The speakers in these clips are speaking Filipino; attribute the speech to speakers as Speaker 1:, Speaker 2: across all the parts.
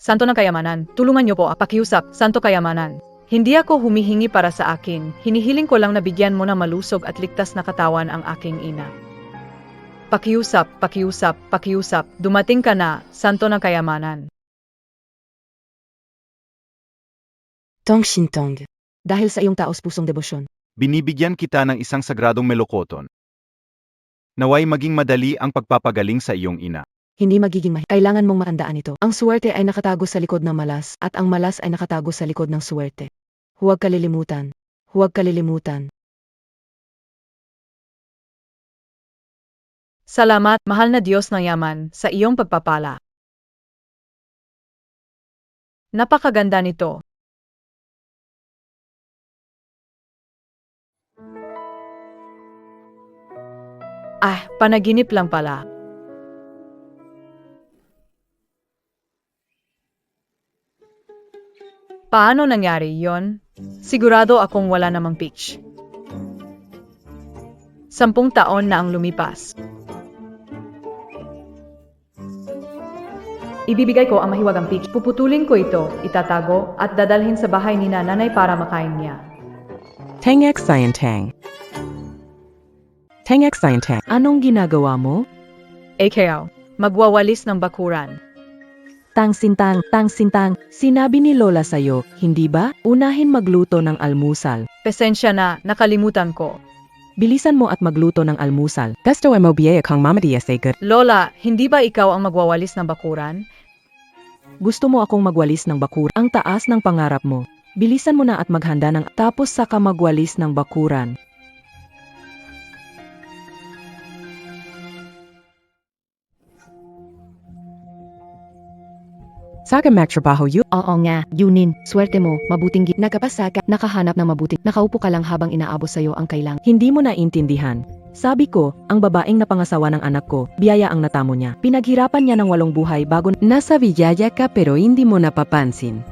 Speaker 1: Santo ng Kayamanan, tulungan niyo po, pakiusap, Santo Kayamanan. Hindi ako humihingi para sa akin, hinihiling ko lang na bigyan mo na malusog at ligtas na katawan ang aking ina. Pakiusap, pakiusap, pakiusap, dumating ka na, Santo ng Kayamanan.
Speaker 2: Tong Shintong. Dahil sa iyong taos-pusong debosyon,
Speaker 3: Binibigyan kita ng isang sagradong melokoton. Naway maging madali ang pagpapagaling sa iyong ina.
Speaker 2: hindi magiging kailangan mong matandaan ito. Ang suwerte ay nakatago sa likod ng malas, at ang malas ay nakatago sa likod ng suwerte. Huwag kalilimutan. Huwag kalilimutan.
Speaker 1: Salamat, mahal na Diyos ng yaman, sa iyong pagpapala. Napakaganda nito. Panaginip lang pala. Paano nangyari yon? Sigurado akong wala namang peach. 10 taon na ang lumipas. Ibibigay ko ang mahiwagang peach. Puputulin ko ito, itatago, at dadalhin sa bahay ni nanay para makain niya.
Speaker 4: Tangek Sayantang. Tangek Sayantang.
Speaker 2: Anong ginagawa mo?
Speaker 1: Kaya, magwawalis ng bakuran.
Speaker 2: Tang Sintang, sinabi ni Lola sa'yo, hindi ba? Unahin magluto ng almusal.
Speaker 1: Pasensya na, nakalimutan ko.
Speaker 2: Bilisan mo at magluto ng almusal.
Speaker 4: Gusto mo biya kang mamadiya say good.
Speaker 1: Lola, hindi ba ikaw ang magwawalis ng bakuran?
Speaker 2: Gusto mo akong magwalis ng bakuran? Ang taas ng pangarap mo. Bilisan mo na at maghanda ng tapos saka magwalis ng bakuran.
Speaker 4: Saga magtrabaho you.
Speaker 2: Oo nga, Yunin, swerte mo, mabuting nagkapasaka, nakahanap ng mabuting, nakaupo ka lang habang inaabot sa'yo ang kailang. Hindi mo naintindihan. Sabi ko, ang babaeng napangasawa ng anak ko, biyaya ang natamo niya. Pinaghirapan niya ng 8 buhay bago
Speaker 4: Nasa biyaya ka pero hindi mo napapansin.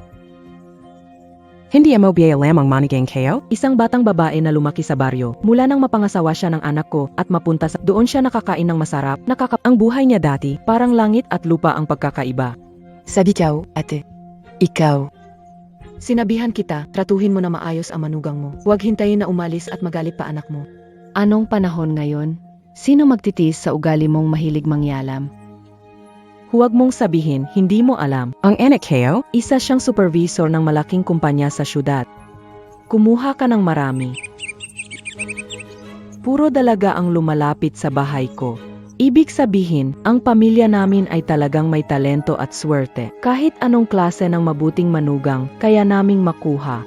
Speaker 4: Hindi mo biya lamang manigang kayo?
Speaker 2: isang batang babae na lumaki sa baryo. Mula nang mapangasawa siya ng anak ko at mapunta sa doon siya nakakain ng masarap, ang buhay niya dati, parang langit at lupa ang pagkakaiba.
Speaker 4: Sabi ko, ate. Ikaw.
Speaker 2: Sinabihan kita, tratuhin mo na maayos ang manugang mo. Huwag hintayin na umalis at magalit pa anak mo. Anong panahon ngayon? Sino magtitiis sa ugali mong mahilig mangyalam? Huwag mong sabihin, hindi mo alam.
Speaker 4: Ang anak kayo?
Speaker 2: Isa siyang supervisor ng malaking kumpanya sa syudad. Kumuha ka ng marami. Puro dalaga ang lumalapit sa bahay ko. Ibig sabihin, ang pamilya namin ay talagang may talento at swerte. Kahit anong klase ng mabuting manugang, kaya naming makuha.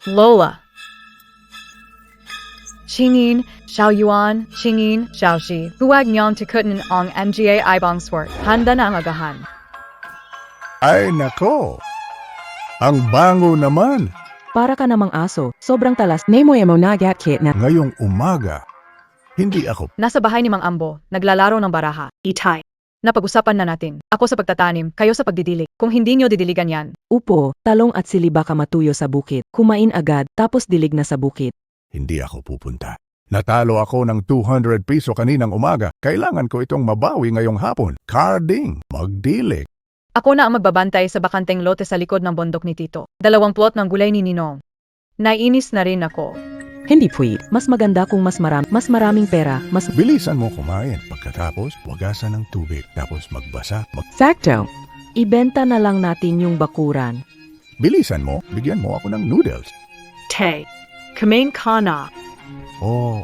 Speaker 1: Lola. Shingin, Xiaoyuan, Shingin, Xiaoxi, huwag niyong tikutin ang mga ibang swert. Handa na ang agahan.
Speaker 5: Ay nako! Ang bango naman!
Speaker 2: Para ka namang aso, sobrang talas.
Speaker 4: Nemo mo nagat kit na.
Speaker 5: Ngayong umaga, hindi ako
Speaker 1: Nasa bahay ni Mang Ambo, naglalaro ng baraha. Itay. Napag-usapan na natin. Ako sa pagtatanim, kayo sa pagdidilig. Kung hindi niyo didiligan yan.
Speaker 2: Upo, talong at sili baka matuyo sa bukid. Kumain agad, tapos dilig na sa bukid.
Speaker 5: hindi ako pupunta. Natalo ako ng 200 piso kaninang umaga. Kailangan ko itong mabawi ngayong hapon. Carding, magdilig.
Speaker 1: Ako na ang magbabantay sa bakanteng lote sa likod ng bundok ni Tito. 2 plot ng gulay ni Ninong. Naiinis na rin ako.
Speaker 4: Hindi pwede.
Speaker 2: Mas maganda kung mas maraming pera, mas
Speaker 5: Bilisan mo kumain. Pagkatapos, wagasan ng tubig. Tapos magbasa.
Speaker 4: Sakto.
Speaker 2: ibenta na lang natin yung bakuran.
Speaker 5: Bilisan mo, bigyan mo ako ng noodles.
Speaker 1: Tay, kumain ka na.
Speaker 5: Oh.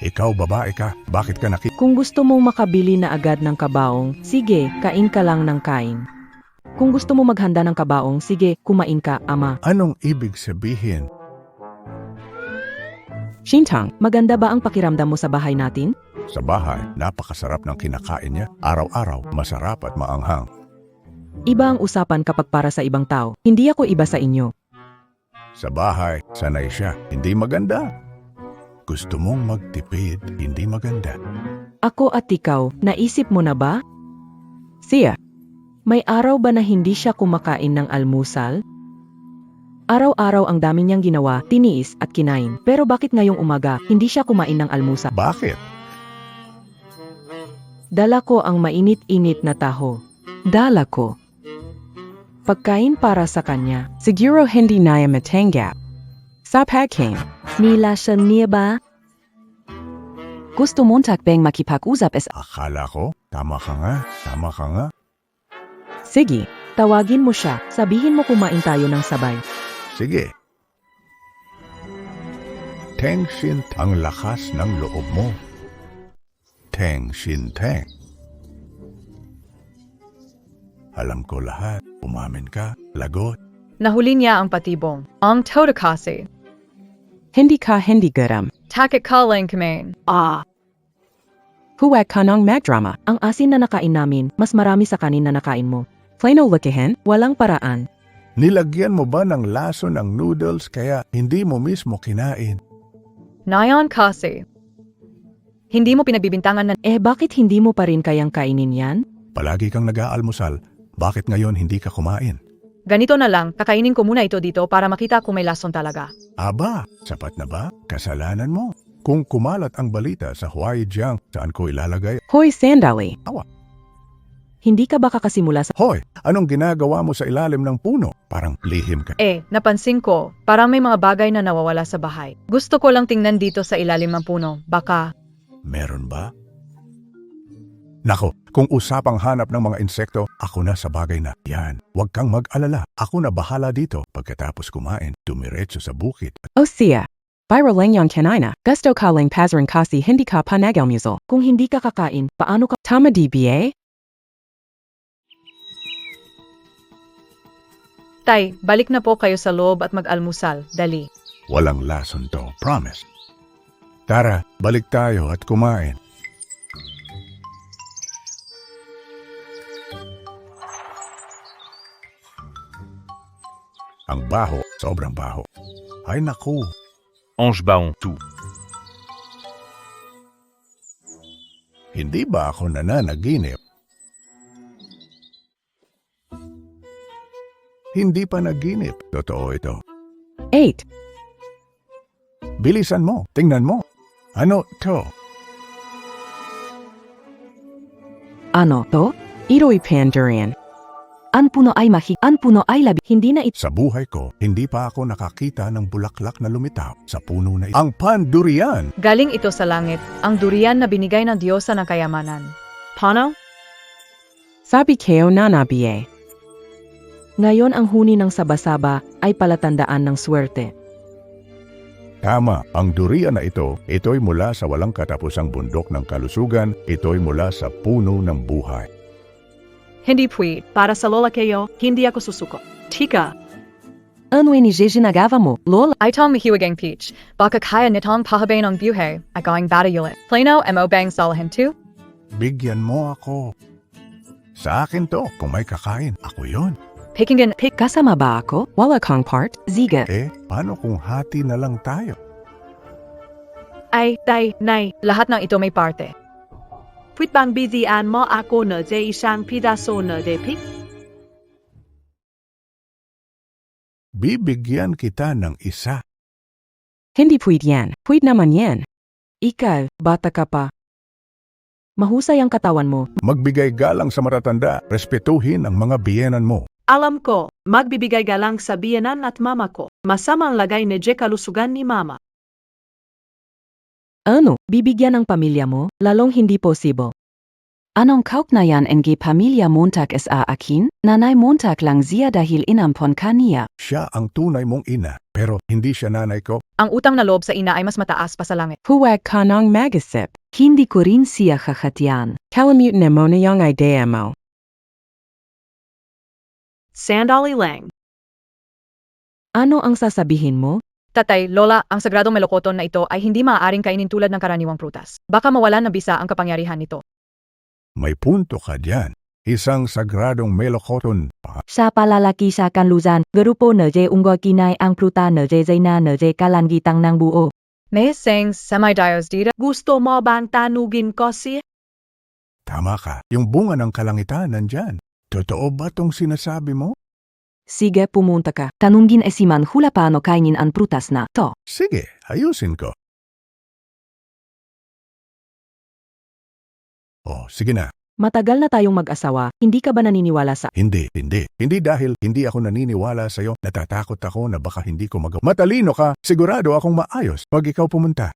Speaker 5: Ikaw babae ka, bakit ka
Speaker 2: Kung gusto mong makabili na agad ng kabaong, sige, kain ka lang ng kain. Kung gusto mo maghanda ng kabaong, sige, kumain ka, ama.
Speaker 5: Anong ibig sabihin?
Speaker 4: Shintang.
Speaker 2: Maganda ba ang pakiramdam mo sa bahay natin?
Speaker 5: Sa bahay, napakasarap ng kinakain niya. Araw-araw, masarap at maanghang.
Speaker 2: Iba ang usapan kapag para sa ibang tao. Hindi ako iba sa inyo.
Speaker 5: Sa bahay, sanay siya. Hindi maganda. Gusto mong magtipid, hindi maganda.
Speaker 2: Ako at ikaw, naisip mo na ba?
Speaker 4: Siya.
Speaker 2: May araw ba na hindi siya kumakain ng almusal? Araw-araw ang dami niyang ginawa, tiniis at kinain. Pero bakit ngayong umaga, hindi siya kumain ng almusal?
Speaker 5: Bakit?
Speaker 2: Dala ko ang mainit-init na taho. Dala ko. Pagkain para sa kanya.
Speaker 4: Siguro hindi niya matanggap. Sa pagkain.
Speaker 2: Nilasan niya ba? Gusto mo takbeng makipag-usap sa...
Speaker 5: Akala ko, tama ka nga, tama ka nga.
Speaker 4: Sige.
Speaker 2: Tawagin mo siya, sabihin mo kumain tayo ng sabay.
Speaker 5: Sige. Teng Shin, ang lakas ng loob mo. Teng Shin Teng. Alam ko lahat. Umamin ka, lagot.
Speaker 1: Nahuli niya ang patibong. Ang todo kasi.
Speaker 4: Hindi ka hindi garam.
Speaker 1: Takit ka lang kumain.
Speaker 4: Huwag ka ng magdrama.
Speaker 2: Ang asin na nakain namin, mas marami sa kanin na nakain mo.
Speaker 4: Plano lukihin.
Speaker 2: Walang paraan.
Speaker 5: Nilagyan mo ba ng laso ng noodles kaya hindi mo mismo kinain?
Speaker 1: Nayon kasi. Hindi mo pinagbibintangan na
Speaker 2: Bakit hindi mo pa rin kayang kainin yan?
Speaker 5: Palagi kang nag-aalmusal. Bakit ngayon hindi ka kumain?
Speaker 1: ganito na lang, kakainin ko muna ito dito para makita kung may lason talaga.
Speaker 5: Aba, sapat na ba? Kasalanan mo. Kung kumalat ang balita sa Huayijiang, saan ko ilalagay?
Speaker 4: Hoy sandali.
Speaker 2: Hindi ka ba kakasimula sa...
Speaker 5: Hoy, anong ginagawa mo sa ilalim ng puno? Parang lihim ka.
Speaker 1: Napansin ko, parang may mga bagay na nawawala sa bahay. Gusto ko lang tingnan dito sa ilalim ng puno. Baka...
Speaker 5: Meron ba? Nako, kung usapang hanap ng mga insekto, ako na sa bagay na. Yan, huwag kang mag-alala. Ako na bahala dito. Pagkatapos kumain, dumiretso sa bukit.
Speaker 4: O siya. Viral lang yung kanina. Gusto ka lang pasaran kasi hindi ka panagalmusal.
Speaker 2: Kung hindi ka kakain, paano ka...
Speaker 4: Tama DBA?
Speaker 1: Tay, balik na po kayo sa loob at mag-almusal. Dali.
Speaker 5: Walang lason to, promise. Tara, balik tayo at kumain. Ang baho, sobrang baho. Ay naku,
Speaker 3: Ange baon tout.
Speaker 5: hindi ba ako nananaginip? Hindi pa naginip. Totoo ito.
Speaker 4: 8.
Speaker 5: Bilisan mo, tingnan mo. Ano to?
Speaker 2: Ano to?
Speaker 4: Ito'y pandurian.
Speaker 2: Ang puno ay ang puno ay labi. Hindi na ito...
Speaker 5: Sa buhay ko, hindi pa ako nakakita ng bulaklak na lumitaw sa puno na ito. Ang pandurian!
Speaker 1: Galing ito sa langit, ang durian na binigay ng Diyosa ng kayamanan. Paano?
Speaker 4: Sabi kayo na BA.
Speaker 2: Ngayon ang huni ng saba-saba ay palatandaan ng swerte.
Speaker 5: Tama, ang durian na ito'y mula sa walang katapusang bundok ng kalusugan, ito'y mula sa puno ng buhay.
Speaker 1: Hindi pwede. Para sa lola kayo, hindi ako susuko. Tika.
Speaker 2: Ano'y ni ginagawa mo, Lola?
Speaker 1: Ay tong mahiwagang peach. Baka kaya nitong pahabay ng buhay ay gawing batayulit. Plano mo bang salahin to?
Speaker 5: Bigyan mo ako. Sa akin to, kung may kakain, ako yon.
Speaker 1: Pikinggan,
Speaker 2: Kasama ba ako?
Speaker 4: Wala kang part.
Speaker 2: Ziga.
Speaker 5: Paano kung hati na lang tayo?
Speaker 1: ay, tay, nay, lahat ng ito may parte.
Speaker 6: Pwit bang bizian mo ako na sa isang piraso na depik?
Speaker 5: Bibigyan kita ng isa.
Speaker 4: Hindi pwede yan. Pwede naman yan.
Speaker 2: Ikaw, bata ka pa. Mahusay ang katawan mo.
Speaker 5: Magbigay galang sa matatanda, respetuhin ang mga biyenan mo.
Speaker 6: Alam ko, magbibigay galang sa biyanan at mama ko. Masamang lagay ni Je kalusugan ni mama.
Speaker 2: Ano, bibigyan ng pamilya mo? Lalong hindi posible. Anong kaugnayan ng pamilya Montag sa akin? Nanay Montag lang siya dahil inampon kaniya.
Speaker 5: Siya ang tunay mong ina, pero hindi siya nanay ko.
Speaker 1: Ang utang na loob sa ina ay mas mataas pa sa langit.
Speaker 4: Huwag ka ng magasip.
Speaker 2: Hindi ko rin siya kakatiyan.
Speaker 4: Kalimutan mo na yung idea mo.
Speaker 6: Sandali lang.
Speaker 2: Ano ang sasabihin mo?
Speaker 1: Tatay, lola, ang sagradong melokoton na ito ay hindi maaaring kainin tulad ng karaniwang prutas. Baka mawalan ng bisa ang kapangyarihan nito.
Speaker 5: May punto ka diyan. Isang sagradong melokoton pa.
Speaker 2: Sa palalaki sa kanlusan, grupo na je unggo kinay ang pruta na je na je kalangitang ng buo.
Speaker 1: May saying semi-dios dita.
Speaker 6: Gusto mo bang tanugin ko siya?
Speaker 5: Tama ka, yung bunga ng kalangitan nandyan. Totoo ba tong sinasabi mo?
Speaker 2: Sige, pumunta ka. Tanungin si Man hula paano kainin ang prutas na to.
Speaker 5: Sige, ayusin ko. Oh, sige na.
Speaker 2: Matagal na tayong mag-asawa, hindi ka ba naniniwala sa...
Speaker 5: Hindi. Hindi dahil hindi ako naniniwala sa'yo. Natatakot ako na baka hindi ko magawa. Matalino ka, sigurado akong maayos pag ikaw pumunta.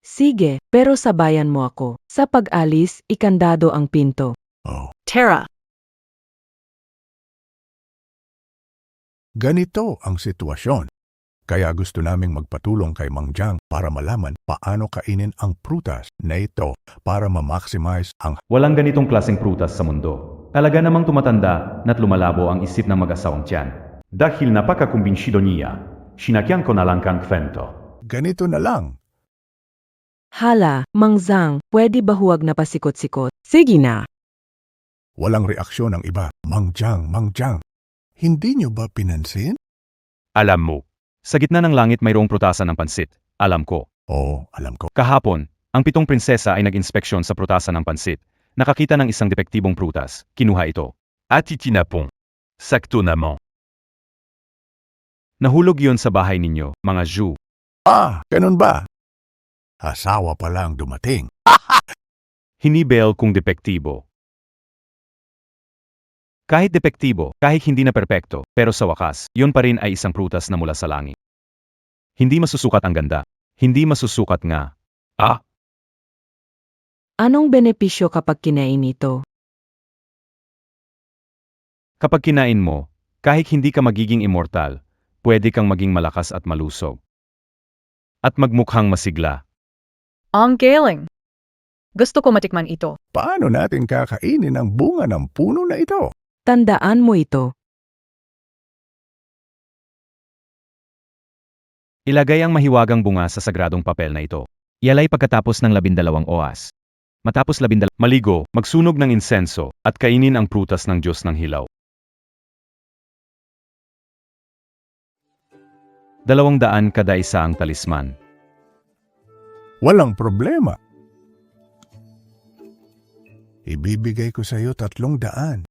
Speaker 2: Sige, pero sabayan mo ako. Sa pag-alis, ikandado ang pinto.
Speaker 5: Oh,
Speaker 6: Tara,
Speaker 5: ganito ang sitwasyon. Kaya gusto naming magpatulong kay Mang Jiang para malaman paano kainin ang prutas na ito para ma-maximize ang
Speaker 3: Walang ganitong klaseng prutas sa mundo. Talaga namang tumatanda na't lumalabo ang isip ng mag-asawang tiyan. Dahil napakakumbinsido niya, sinakyan ko na lang kang kwento.
Speaker 5: ganito na lang.
Speaker 2: Hala, Mang Zhang, pwede ba huwag na pasikot-sikot?
Speaker 4: Sige na.
Speaker 5: Walang reaksyon ng iba. Mang Jiang. Hindi nyo ba pinansin?
Speaker 3: Alam mo, sa gitna ng langit mayroong prutasan ng pansit. Alam ko.
Speaker 5: Oo, alam ko.
Speaker 3: Kahapon, ang 7 prinsesa ay nag-inspeksyon sa prutasan ng pansit. Nakakita ng isang depektibong prutas. Kinuha ito. At itinapon. Sakto naman. Nahulog yon sa bahay ninyo, mga Zhu.
Speaker 5: Ah, ganun ba? Asawa pa lang dumating.
Speaker 3: Hinibel kung depektibo. Kahit depektibo, kahit hindi na perpekto, pero sa wakas, yon pa rin ay isang prutas na mula sa langit. Hindi masusukat ang ganda. Hindi masusukat nga. Ah,
Speaker 2: Anong benepisyo kapag kinain ito?
Speaker 3: kapag kinain mo, kahit hindi ka magiging immortal, pwede kang maging malakas at malusog. At magmukhang masigla.
Speaker 1: Ang galing! Gusto ko matikman ito.
Speaker 5: Paano natin kakainin ang bunga ng puno na ito?
Speaker 2: Tandaan mo ito.
Speaker 3: Ilagay ang mahiwagang bunga sa sagradong papel na ito. Ialay pagkatapos ng 12 oras. Matapos 12, maligo, magsunog ng insenso, at kainin ang prutas ng Diyos ng Hilaw. 200 kada isa ang talisman.
Speaker 5: Walang problema. Ibibigay ko sa iyo 300.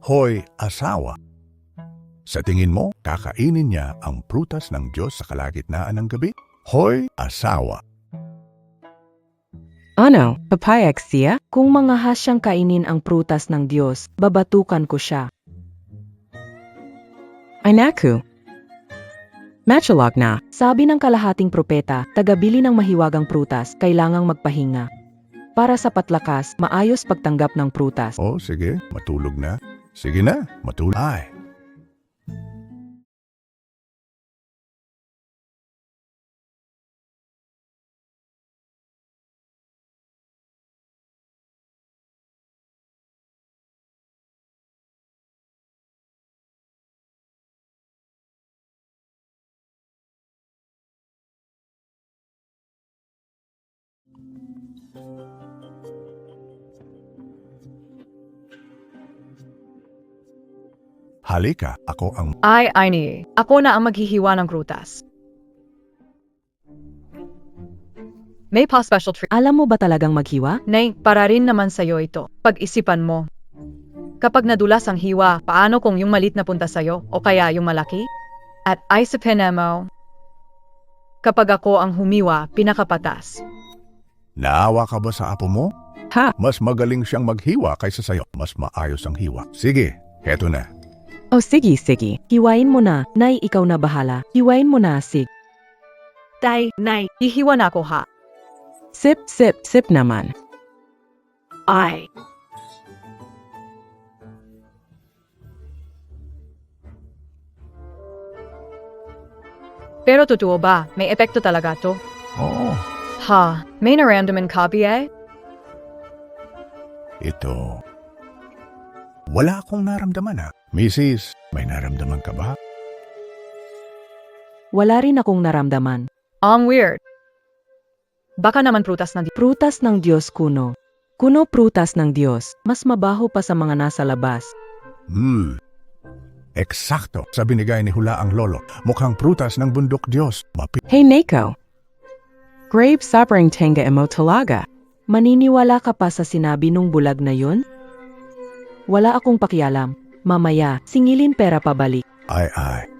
Speaker 5: Hoy, asawa. Sa tingin mo, kakainin niya ang prutas ng Diyos sa kalagitnaan ng gabi? Hoy, asawa.
Speaker 4: Ano, papayag siya?
Speaker 2: Kung mga hasyang kainin ang prutas ng Diyos, babatukan ko siya.
Speaker 4: Ay naku. Matchalog na.
Speaker 2: Sabi ng kalahating propeta, tagabili ng mahiwagang prutas, kailangang magpahinga. Para sa patlakas, maayos pagtanggap ng prutas.
Speaker 5: Oh, sige, matulog na. Sige na, matulog. Ay, halika, ako ang...
Speaker 1: Ay, ni. Ako na ang maghihiwa ng prutas. May pa-special treat.
Speaker 2: Alam mo ba talagang maghiwa?
Speaker 1: Nay, para rin naman sa'yo ito. Pag-isipan mo. Kapag nadulas ang hiwa, paano kung yung malit na punta sa'yo o kaya yung malaki? At isipin mo, kapag ako ang humiwa, pinakapatas.
Speaker 5: Naawa ka ba sa apo mo?
Speaker 4: Ha?
Speaker 5: Mas magaling siyang maghiwa kaysa sa'yo. Mas maayos ang hiwa. Sige, heto na.
Speaker 4: Oh, sige.
Speaker 2: Hiwain mo na. Nay, ikaw na bahala. Hiwain mo na, Sig.
Speaker 6: tay, nay,
Speaker 1: Hihiwa na ako ha.
Speaker 4: Sip naman.
Speaker 6: ay.
Speaker 1: Pero totoo ba? May epekto talaga to?
Speaker 5: Oo,
Speaker 1: Ha, may naramdaman ka ba eh?
Speaker 5: ito. Wala akong naramdaman ha. Mrs., may naramdaman ka ba?
Speaker 2: Wala rin akong naramdaman.
Speaker 1: Ang weird. Baka naman prutas na di.
Speaker 2: Prutas ng Diyos, Kuno. Kuno, prutas ng Diyos. Mas mabaho pa sa mga nasa labas.
Speaker 5: Eksakto sa binigay ni Hulaang Lolo. Mukhang prutas ng bundok Diyos.
Speaker 4: Hey Neko. Grabe sobrang tanga mo talaga.
Speaker 2: Maniniwala ka pa sa sinabi nung bulag na yun? Wala akong pakialam. Mamaya, singilin pera pabalik.
Speaker 5: Ay.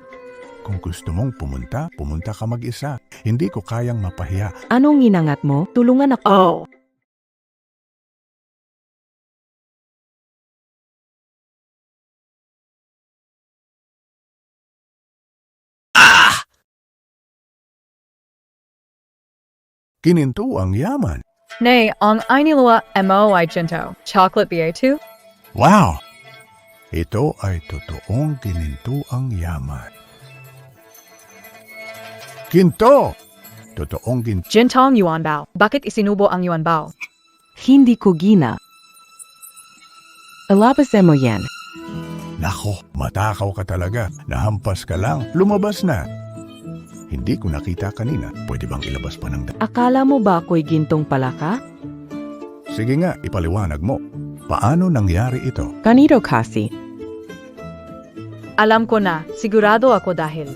Speaker 5: Kung gusto mong pumunta, pumunta ka mag-isa. Hindi ko kayang mapahiya.
Speaker 2: Anong ginangat mo? Tulungan ako.
Speaker 6: Oh,
Speaker 5: Kininto ang yaman.
Speaker 1: Nay, ang inilua mo ay ginto. Chocolate BA2?
Speaker 5: Wow! Ito ay totoong kininto ang yaman. Kinto! Totoong ginto.
Speaker 1: Gintong yuanbao. Bakit isinubo ang yuanbao?
Speaker 2: Hindi ko gina.
Speaker 4: Alabas mo yan.
Speaker 5: Nako, matakaw ka talaga. Nahampas ka lang. Lumabas na. Hindi ko nakita kanina. Pwede bang ilabas pa ng
Speaker 2: Akala mo ba ako'y gintong palaka?
Speaker 5: Sige nga, ipaliwanag mo. Paano nangyari ito?
Speaker 4: Ganito kasi.
Speaker 1: Alam ko na, sigurado ako dahil.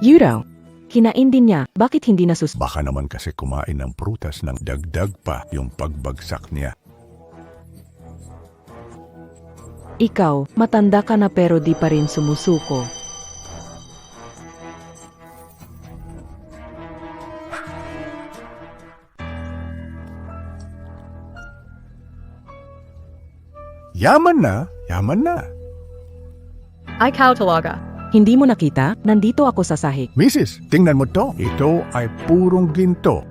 Speaker 4: Yudo.
Speaker 2: Kinain din niya. Bakit hindi nasus...
Speaker 5: Baka naman kasi kumain ng prutas ng dagdag pa yung pagbagsak niya.
Speaker 2: Ikaw, matanda ka na pero di pa rin sumusuko.
Speaker 5: Yaman na, yaman na.
Speaker 1: Ay kao talaga.
Speaker 2: Hindi mo nakita? Nandito ako sa sahig.
Speaker 5: Mrs., tingnan mo to. Ito ay purong ginto.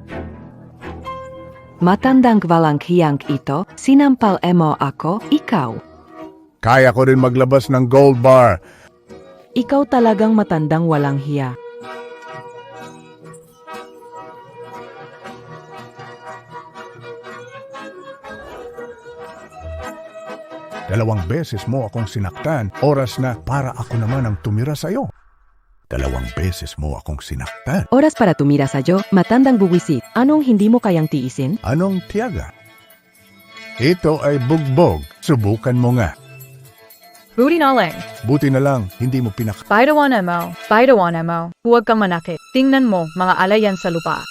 Speaker 2: Matandang walang hiyang ito, sinampal mo ako, ikaw.
Speaker 5: Kaya ko rin maglabas ng gold bar.
Speaker 2: Ikaw talagang matandang walang hiya.
Speaker 5: Dalawang beses mo akong sinaktan. Oras na para ako naman ang tumira sa'yo. Dalawang beses mo akong sinaktan.
Speaker 2: Oras para tumira sa'yo, matandang buwisit. Anong hindi mo kayang tiisin?
Speaker 5: Anong tiyaga? Ito ay bugbog. Subukan mo nga.
Speaker 1: Rudy na lang.
Speaker 5: Buti na lang, hindi mo pinak...
Speaker 1: Baitawan mo. Huwag kang manakit. Tingnan mo, mga alayan sa lupa.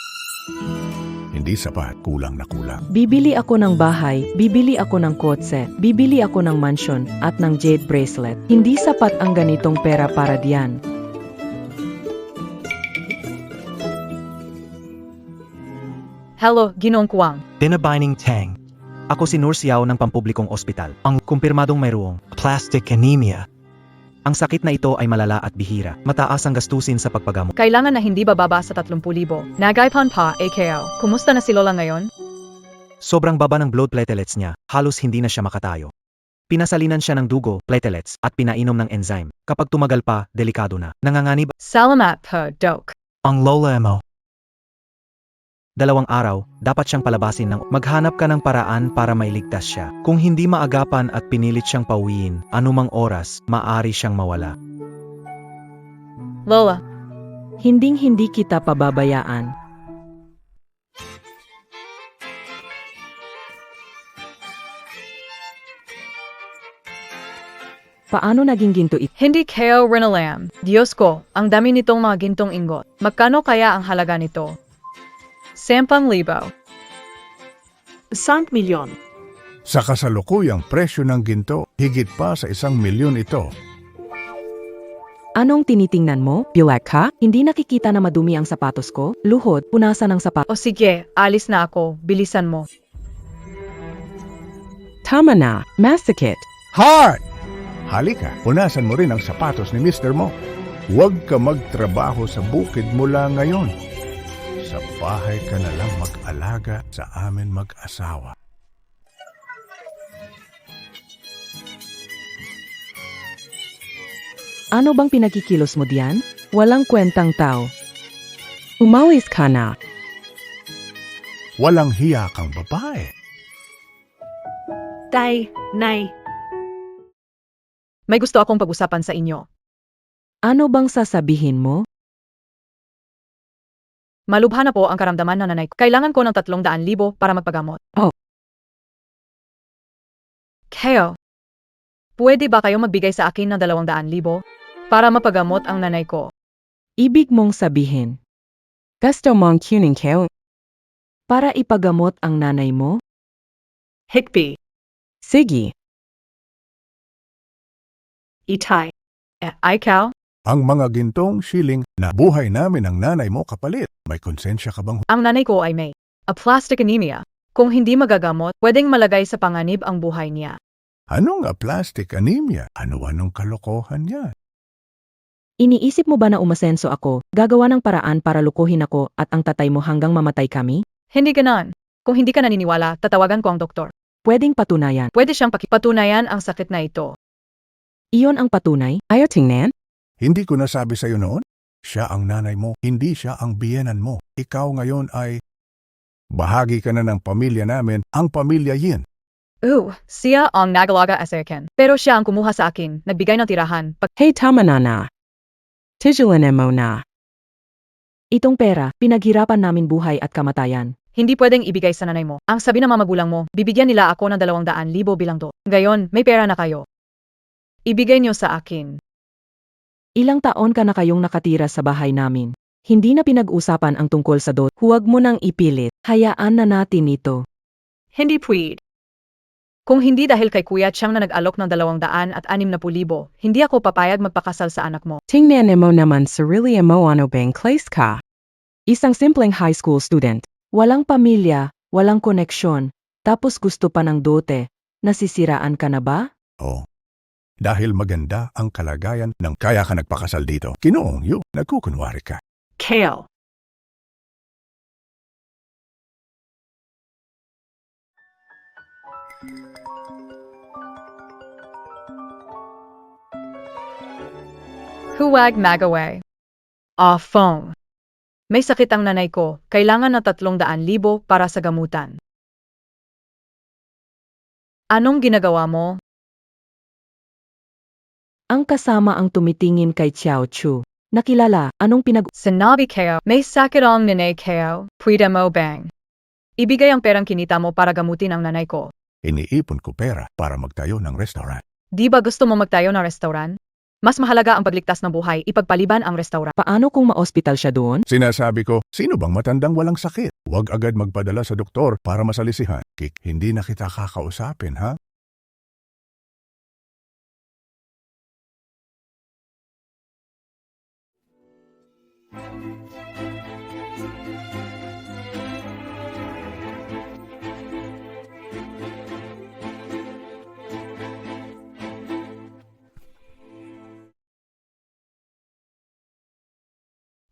Speaker 5: Hindi sapat, kulang na kulang.
Speaker 2: Bibili ako ng bahay, bibili ako ng kotse, bibili ako ng mansion at ng jade bracelet. Hindi sapat ang ganitong pera para diyan.
Speaker 1: Hello, Ginong Kuwang.
Speaker 7: Binabining Tang. Ako si Nursiao ng pampublikong ospital. Ang kumpirmadong mayroong plastic anemia. Ang sakit na ito ay malala at bihira. Mataas ang gastusin sa pagpagamot.
Speaker 1: Kailangan na hindi bababa sa 30,000. Nagaypan pa, AKO. Kumusta na si Lola ngayon?
Speaker 7: Sobrang baba ng blood platelets niya, halos hindi na siya makatayo. Pinasalinan siya ng dugo, platelets, at pinainom ng enzyme. Kapag tumagal pa, delikado na. Nanganganib
Speaker 1: Salamat po, Doc.
Speaker 7: ang lola mo. 2 araw, dapat siyang palabasin ng maghanap ka ng paraan para mailigtas siya. Kung hindi maagapan at pinilit siyang pauwiin, anumang oras, maaari siyang mawala.
Speaker 1: Lola,
Speaker 2: Hinding-hindi kita pababayaan. Paano naging ginto ito?
Speaker 1: hindi kayo rinalam. Diyos ko, ang dami nitong mga gintong ingot. Magkano kaya ang halaga nito? 10,000.
Speaker 6: 100 milyon.
Speaker 5: Sa kasalukuyang presyo ng ginto, higit pa sa 1,000,000 ito.
Speaker 2: Anong tinitingnan mo? Bilak ka? Hindi nakikita na madumi ang sapatos ko? Luhod, punasan ng sapatos.
Speaker 1: O sige, alis na ako. Bilisan mo.
Speaker 4: Tama na. Masakit.
Speaker 5: Heart! Halika, punasan mo rin ang sapatos ni Mr. Mo. Huwag ka magtrabaho sa bukid mula ngayon. Sa bahay ka na lang mag-alaga sa amin mag-asawa.
Speaker 2: Ano bang pinakikilos mo diyan? Walang kwentang tao.
Speaker 4: Umalis ka na.
Speaker 5: Walang hiya kang babae.
Speaker 6: Tay, Nay,
Speaker 1: May gusto akong pag-usapan sa inyo.
Speaker 2: Ano bang sasabihin mo?
Speaker 1: Malubha na po ang karamdaman ng nanay ko. Kailangan ko ng 300,000 para magpagamot.
Speaker 2: Oh.
Speaker 1: Kayo. Pwede ba kayo magbigay sa akin ng 200,000 para mapagamot ang nanay ko?
Speaker 4: Ibig mong sabihin. Gusto mong kunin ko?
Speaker 2: Para ipagamot ang nanay mo?
Speaker 6: Hikbi,
Speaker 4: Sige.
Speaker 6: itay.
Speaker 1: Ikaw?
Speaker 5: Ang mga gintong siling na buhay namin ang nanay mo kapalit. May konsensya ka bang
Speaker 1: Ang nanay ko ay may aplastic anemia. Kung hindi magagamot, pwedeng malagay sa panganib ang buhay niya.
Speaker 5: Anong aplastic anemia? Ano-anong kalokohan yan?
Speaker 2: Iniisip mo ba na umasenso ako, gagawa ng paraan para lukuhin ako at ang tatay mo hanggang mamatay kami?
Speaker 1: Hindi ganon. Kung hindi ka naniniwala, tatawagan ko ang doktor.
Speaker 2: Pwedeng patunayan.
Speaker 1: Pwede siyang pakipatunayan ang sakit na ito.
Speaker 2: Iyon ang patunay?
Speaker 4: Ayaw tingnan?
Speaker 5: Hindi ko nasabi sa'yo noon? Siya ang nanay mo, hindi siya ang biyenan mo. Ikaw ngayon ay bahagi ka na ng pamilya namin, ang pamilya Yin.
Speaker 1: Siya ang nagalaga sa akin. Pero siya ang kumuha sa akin, nagbigay ng tirahan.
Speaker 4: Hey, tama na. Tigilan mo na.
Speaker 2: Itong pera, pinaghirapan namin buhay at kamatayan.
Speaker 1: Hindi pwedeng ibigay sa nanay mo. Ang sabi ng mga magulang mo, bibigyan nila ako ng 200,000 bilang do. Gayon, may pera na kayo. Ibigay niyo sa akin.
Speaker 2: Ilang taon ka na kayong nakatira sa bahay namin. Hindi na pinag-usapan ang tungkol sa dot. Huwag mo nang ipilit. Hayaan na natin ito.
Speaker 6: Hindi pwede.
Speaker 1: Kung hindi dahil kay kuya siyang na nag-alok ng 260,000, hindi ako papayag magpakasal sa anak mo.
Speaker 4: Tingnan mo naman sarili mo ano bang class ka. Isang simpleng high school student.
Speaker 2: Walang pamilya, walang koneksyon, tapos gusto pa ng dote. Nasisiraan ka na ba?
Speaker 5: Oh. Dahil maganda ang kalagayan ng kaya ka nagpakasal dito. Kinoong yu, nagkukunwari ka.
Speaker 6: Kale.
Speaker 1: Huwag magaway. Phone. May sakit ang nanay ko, kailangan ng 300,000 para sa gamutan. Anong ginagawa mo?
Speaker 2: Ang kasama ang tumitingin kay Xiao Chu. Nakilala, anong
Speaker 1: Sinabi kayo, may sakit ang nanay kayo, pwede mo bang? Ibigay ang perang kinita mo para gamutin ang nanay ko.
Speaker 5: Iniipon ko pera para magtayo ng restaurant.
Speaker 1: Di ba gusto mo magtayo ng restaurant? Mas mahalaga ang pagligtas ng buhay, ipagpaliban ang restaurant.
Speaker 2: Paano kung ma-ospital siya doon?
Speaker 5: Sinasabi ko, sino bang matandang walang sakit? Huwag agad magpadala sa doktor para masalisihan. Kik, hindi na kita kakausapin, ha?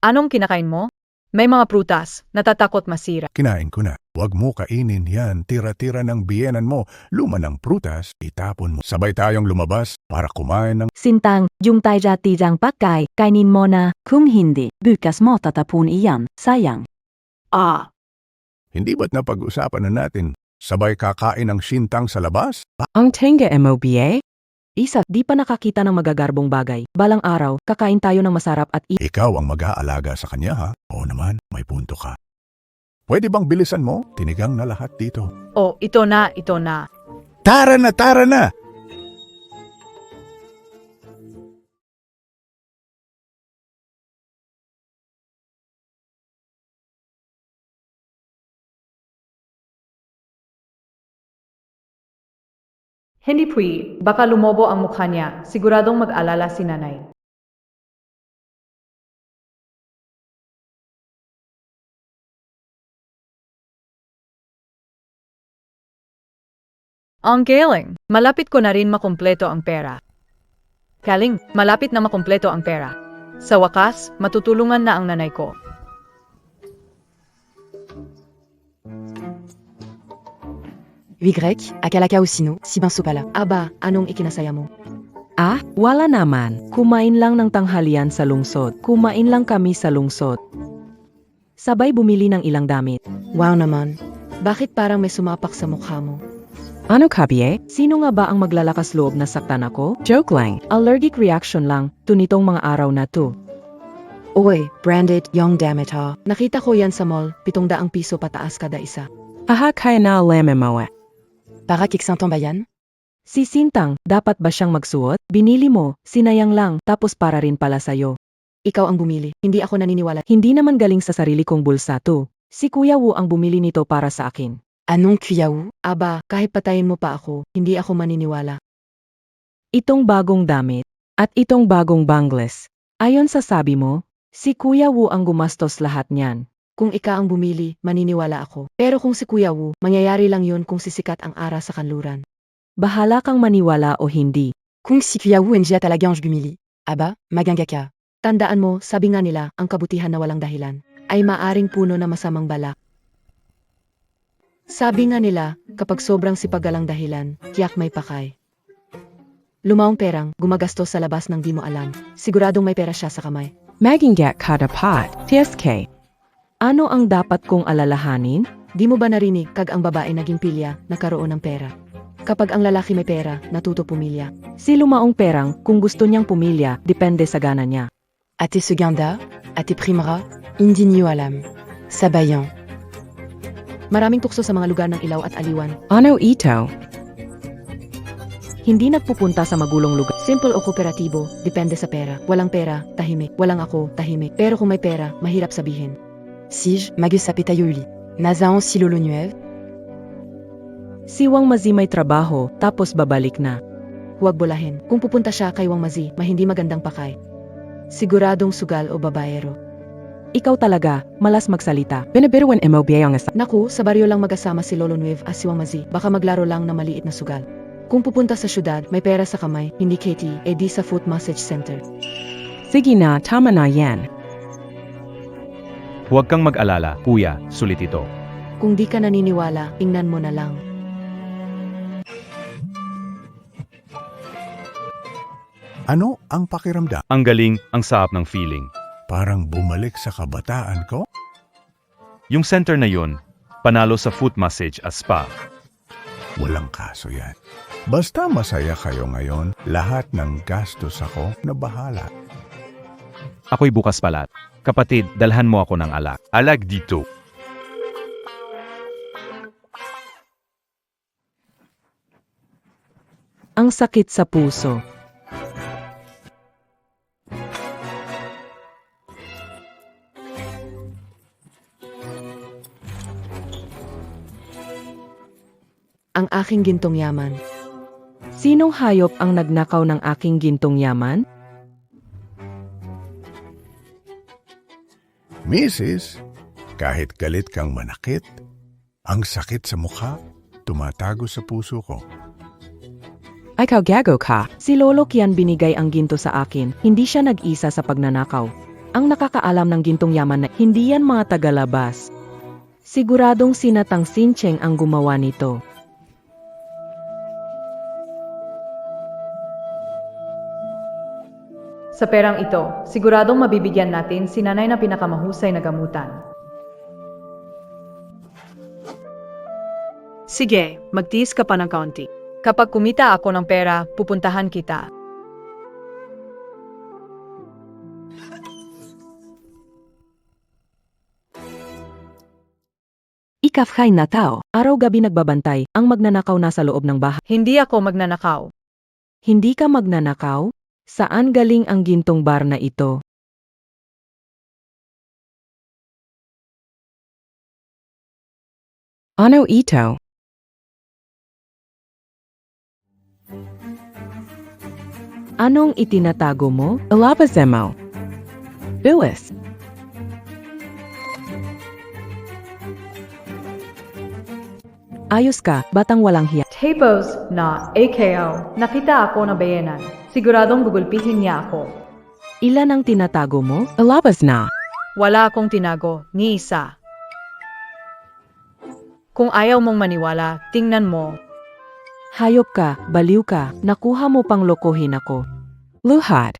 Speaker 1: Anong kinakain mo? May mga prutas, natatakot masira.
Speaker 5: Kinain ko na. Huwag mo kainin yan. Tira-tira ng biyenan mo. Luma ng prutas, itapon mo. Sabay tayong lumabas para kumain ng...
Speaker 8: Sintang, yung tayong pagkain, kainin mo na, kung hindi, bukas mo tatapon iyan, sayang.
Speaker 5: Hindi ba't napag-usapan na natin sabay kakain ng sintang sa labas?
Speaker 4: Ang tenga MOBA?
Speaker 2: Isa, di pa nakakita ng magagarbong bagay. Balang araw, kakain tayo ng masarap at
Speaker 5: Ikaw ang mag-aalaga sa kanya, ha? Oo naman, may punto ka. Pwede bang bilisan mo? Tinigang na lahat dito.
Speaker 1: Oh, ito na, ito na.
Speaker 5: Tara na, tara na!
Speaker 1: Hindi pwede, baka lumobo ang mukha niya, siguradong mag-alala si nanay. Ang galing, malapit ko na rin makumpleto ang pera. Galing, malapit na makumpleto ang pera. Sa wakas, matutulungan na ang nanay ko.
Speaker 8: Y, akalaka usino, si Banso pala.
Speaker 2: aba, anong ikinasaya mo?
Speaker 4: Wala naman.
Speaker 2: Kumain lang ng tanghalian sa lungsod. Kumain lang kami sa lungsod. Sabay bumili ng ilang damit.
Speaker 8: Wow naman.
Speaker 2: Bakit parang may sumapak sa mukha mo?
Speaker 4: Ano kabiye?
Speaker 2: Sino nga ba ang maglalakas loob na saktan ako?
Speaker 4: Joke lang.
Speaker 2: Allergic reaction lang, tunitong mga araw na to.
Speaker 8: Oy, branded, young damit ha.
Speaker 2: Nakita ko yan sa mall, 700 piso pataas kada isa.
Speaker 4: Aha kaya na alam mo.
Speaker 8: Para kiksan tambayan?
Speaker 2: Si Sintang, dapat ba siyang magsuot? Binili mo, sinayang lang, tapos para rin pala sa'yo. Ikaw ang bumili, hindi ako naniniwala. Hindi naman galing sa sarili kong bulsa to. Si Kuya Wu ang bumili nito para sa akin. Anong Kuya Wu? Aba, kahit patayin mo pa ako, hindi ako maniniwala. Itong bagong damit, at itong bagong bangles. Ayon sa sabi mo, si Kuya Wu ang gumastos lahat niyan. Kung ika ang bumili, maniniwala ako. Pero kung si Kuya Wu, mangyayari lang yun kung sisikat ang ara sa kanluran. Bahala kang maniwala o hindi. Kung si Kuya Wu hindi talagang bumili, aba, maganga ka. Tandaan mo, sabi nga nila, ang kabutihan na walang dahilan ay maaring puno na masamang balak. Sabi nga nila, kapag sobrang sipag ang dahilan, tiyak may pakay. Lumaong perang, gumagastos sa labas ng di mo alam. Siguradong may pera siya sa kamay.
Speaker 4: Magingat kada pot. TSK.
Speaker 2: Ano ang dapat kong alalahanin? Di mo ba narinig kag ang babae naging pilya, nakaroon ng pera? Kapag ang lalaki may pera, natuto pumilya. Si Lumaong perang, kung gusto niyang pumilya, depende sa gana niya. Ate Suganda, Ate Primera, hindi niyo alam. Sabayan. Maraming tukso sa mga lugar ng ilaw at aliwan.
Speaker 4: Ano ito?
Speaker 2: Hindi nagpupunta sa magulong lugar. Simple o kooperatibo, depende sa pera. Walang pera, tahimik. Walang ako, tahimik. Pero kung may pera, mahirap sabihin. Sij, magusapi tayo uli. Nazaon si Lolo Nuev. Si Wang Mazi may trabaho, tapos babalik na. Huwag bulahin. Kung pupunta siya kay Wang Mazi, hindi magandang pakay. Siguradong sugal o babayero. Ikaw talaga, malas magsalita.
Speaker 4: Binabiruan MOBA ang asa.
Speaker 2: Naku, sa baryo lang magkasama si Lolo Nuev at si Wang Mazi. Baka maglaro lang na maliit na sugal. Kung pupunta sa syudad, may pera sa kamay, hindi Katie, edi sa foot massage center.
Speaker 4: Sige na, tama na yan.
Speaker 3: Huwag kang mag-alala, kuya, sulit ito.
Speaker 2: Kung di ka naniniwala, tingnan mo na lang.
Speaker 5: Ano ang pakiramdam?
Speaker 3: Ang galing, ang saap ng feeling.
Speaker 5: Parang bumalik sa kabataan ko?
Speaker 3: Yung center na yun, panalo sa foot massage at spa.
Speaker 5: Walang kaso yan. Basta masaya kayo ngayon, lahat ng gastos ako na bahala.
Speaker 3: Ako'y bukas palat. Kapatid, dalhan mo ako ng alak. Alak dito.
Speaker 2: Ang sakit sa puso. Ang aking gintong yaman. Sinong hayop ang nagnakaw ng aking gintong yaman?
Speaker 5: Mrs., kahit galit kang manakit, ang sakit sa mukha, tumatago sa puso ko.
Speaker 4: Ikaw gago ka.
Speaker 2: Si Lolo Kian binigay ang ginto sa akin, hindi siya nag-isa sa pagnanakaw. Ang nakakaalam ng gintong yaman na hindi yan mga tagalabas. Siguradong sinatang Sincheng ang gumawa nito.
Speaker 1: Sa perang ito, siguradong mabibigyan natin si nanay na pinakamahusay na gamutan.
Speaker 6: Sige, magtiis ka pa ng kaunti.
Speaker 1: Kapag kumita ako ng pera, pupuntahan kita.
Speaker 2: Ikafhay na tao, araw-gabi nagbabantay, ang magnanakaw nasa loob ng bahay.
Speaker 1: Hindi ako magnanakaw.
Speaker 2: Hindi ka magnanakaw? Saan galing ang gintong bar na ito?
Speaker 4: Ano ito?
Speaker 2: Anong itinatago mo?
Speaker 4: Alabazemo. Bilis.
Speaker 2: Ayos ka, batang walang hiya.
Speaker 1: Tapos na AKO, nakita ako ng bayanan. Siguradong gugulpihin niya ako.
Speaker 2: Ilan ang tinatago mo?
Speaker 4: Alabas na.
Speaker 1: Wala akong tinago, ni isa. Kung ayaw mong maniwala, tingnan mo.
Speaker 2: Hayop ka, baliw ka, nakuha mo pang lokohin ako.
Speaker 4: Luhat.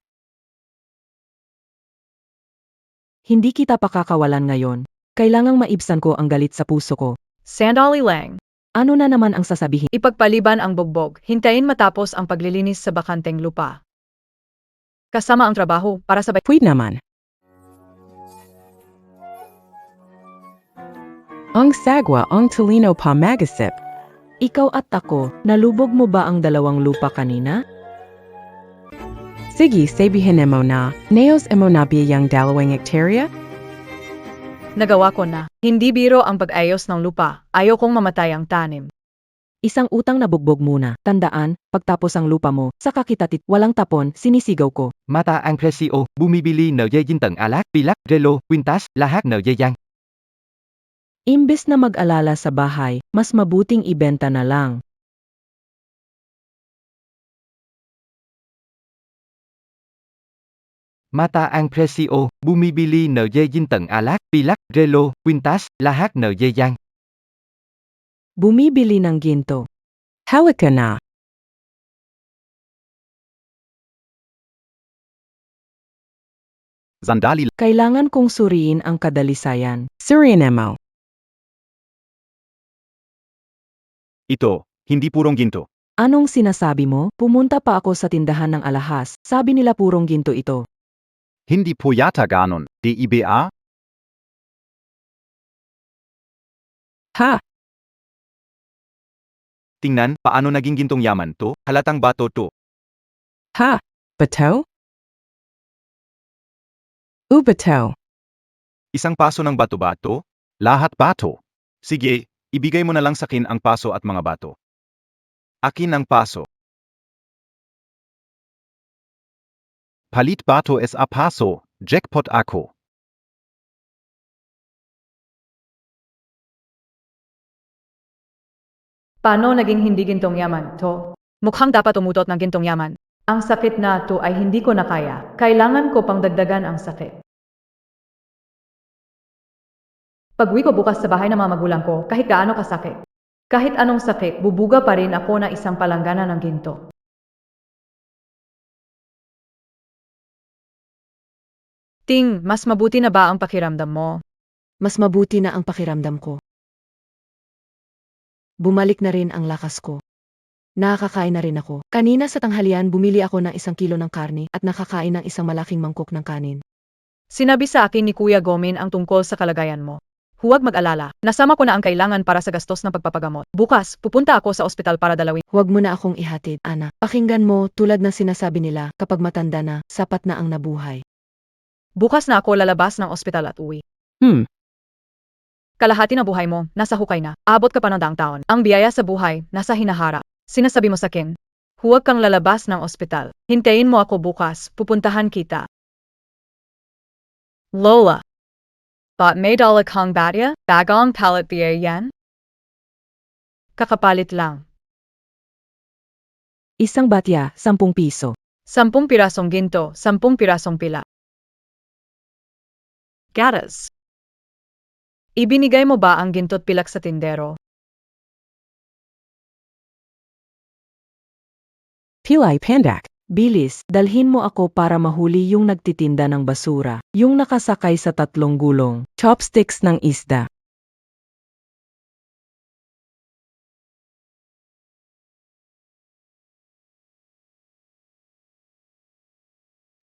Speaker 2: Hindi kita pakakawalan ngayon. Kailangang maibsan ko ang galit sa puso ko.
Speaker 1: Sandali lang.
Speaker 2: Ano na naman ang sasabihin?
Speaker 1: Ipagpaliban ang bugbog, hintayin matapos ang paglilinis sa bakanteng lupa. Kasama ang trabaho para sa
Speaker 4: Pwede naman. Ang sagwa ang talino pa magasip.
Speaker 2: Ikaw at ako, nalubog mo ba ang dalawang lupa kanina?
Speaker 4: Sige, sabihin mo na, naos mo na biyang dalawang hektarya?
Speaker 1: Nagawa ko na. Hindi biro ang pag-ayos ng lupa. Ayaw kong mamatay ang tanim.
Speaker 2: Isang utang na bugbog muna. Tandaan, pagtapos ang lupa mo, saka kita walang tapon, sinisigaw ko.
Speaker 9: Mata ang presyo, bumibili ng tầng alak, pilak, relo, kwintas, lahat ng yayang.
Speaker 2: Imbes na mag-alala sa bahay, mas mabuting ibenta na lang.
Speaker 9: Mata ang presyo, bumibili ng tầng alak, pilak, relo, kwintas, lahat ng yayang.
Speaker 2: Bumibili ng ginto.
Speaker 4: Halika na.
Speaker 9: Sandali.
Speaker 2: Kailangan kong suriin ang kadalisayan.
Speaker 4: Surian mo.
Speaker 3: Ito, hindi purong ginto.
Speaker 2: Anong sinasabi mo? Pumunta pa ako sa tindahan ng alahas. Sabi nila purong ginto ito.
Speaker 9: Hindi po yata ganon, DIBA?
Speaker 4: Ha?
Speaker 3: Tingnan, paano naging gintong yaman to? Halatang bato to.
Speaker 4: Ha? Bato? Bato.
Speaker 3: Isang paso ng bato-bato?
Speaker 9: Lahat bato.
Speaker 3: Sige, ibigay mo na lang sa akin ang paso at mga bato. Akin ang paso.
Speaker 9: Palit bato es a paso, jackpot ako.
Speaker 1: Paano naging hindi gintong yaman to? Mukhang dapat umutot ng gintong yaman. Ang sakit na to ay hindi ko na kaya. Kailangan ko pang dagdagan ang sakit. Pag-uwi ko bukas sa bahay ng mga magulang ko, kahit gaano kasakit. Kahit anong sakit, bubuga pa rin ako na isang palanggana ng ginto. Ting, mas mabuti na ba ang pakiramdam mo?
Speaker 2: Mas mabuti na ang pakiramdam ko. Bumalik na rin ang lakas ko. Nakakain na rin ako. Kanina sa tanghalian bumili ako ng 1 kilo ng karne at nakakain ng isang malaking mangkok ng kanin.
Speaker 1: Sinabi sa akin ni Kuya Gomin ang tungkol sa kalagayan mo. Huwag mag-alala, nasama ko na ang kailangan para sa gastos ng pagpapagamot. Bukas, pupunta ako sa ospital para dalawin.
Speaker 2: Huwag mo na akong ihatid, Ana. Pakinggan mo, tulad ng sinasabi nila, kapag matanda na, sapat na ang nabuhay.
Speaker 1: Bukas na ako lalabas ng ospital at uwi. Kalahati na buhay mo, nasa hukay na. Abot ka pa ng daang taon. Ang biyaya sa buhay, nasa hinahara. Sinasabi mo sa akin, huwag kang lalabas ng ospital. Hintayin mo ako bukas, pupuntahan kita. Lola. Bot may dala kang batya, bagong palit biya yan? Kakapalit lang.
Speaker 2: Isang batya, 10 piso.
Speaker 1: 10 pirasong ginto, 10 pirasong pila.
Speaker 6: Gatas.
Speaker 1: Ibinigay mo ba ang ginto't pilak sa tindero?
Speaker 4: Pilay pandak.
Speaker 2: Bilis, dalhin mo ako para mahuli yung nagtitinda ng basura, yung nakasakay sa 3 gulong.
Speaker 4: Chopsticks ng isda.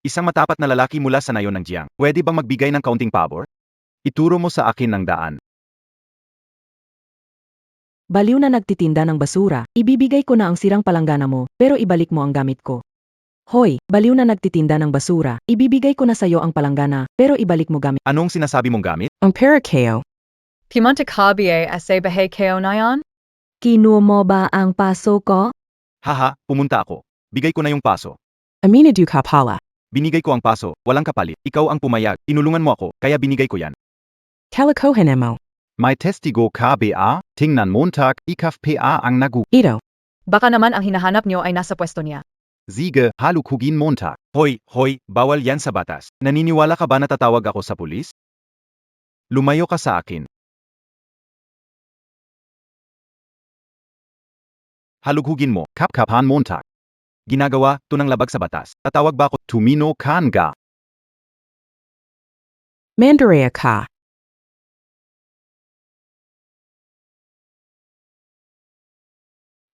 Speaker 3: Isang matapat na lalaki mula sa nayon ng Jiang. Pwede bang magbigay ng kaunting pabor? Ituro mo sa akin ng daan.
Speaker 2: Baliw na nagtitinda ng basura, ibibigay ko na ang sirang palanggana mo, pero ibalik mo ang gamit ko. Hoy, baliw na nagtitinda ng basura, ibibigay ko na sayo ang palanggana, pero ibalik mo gamit.
Speaker 3: Anong sinasabi mong gamit?
Speaker 4: Ang perakeo.
Speaker 1: Pimonte kabiye ase bahay kayo na yan?
Speaker 8: Kinuha mo ba ang paso ko?
Speaker 3: Haha, pumunta ako. Bigay ko na yung paso.
Speaker 4: Amina du kapala.
Speaker 3: Binigay ko ang paso, walang kapalit. Ikaw ang pumayag, tinulungan mo ako, kaya binigay ko yan.
Speaker 4: Kalikohin mo.
Speaker 9: May testigo KBA, tingnan Montag, ikaf PA ang nagu.
Speaker 4: Ito.
Speaker 1: Baka naman ang hinahanap nyo ay nasa pwesto niya.
Speaker 9: Siege, halukugin Montag.
Speaker 3: Hoy, bawal yan sa batas. Naniniwala ka ba na tatawag ako sa pulis? Lumayo ka sa akin. Halughugin mo.
Speaker 9: Kapkapan Montag.
Speaker 3: Ginagawa, tunang labag sa batas. Tatawag ba ako?
Speaker 9: Tumino Kanga.
Speaker 4: Mandarea ka.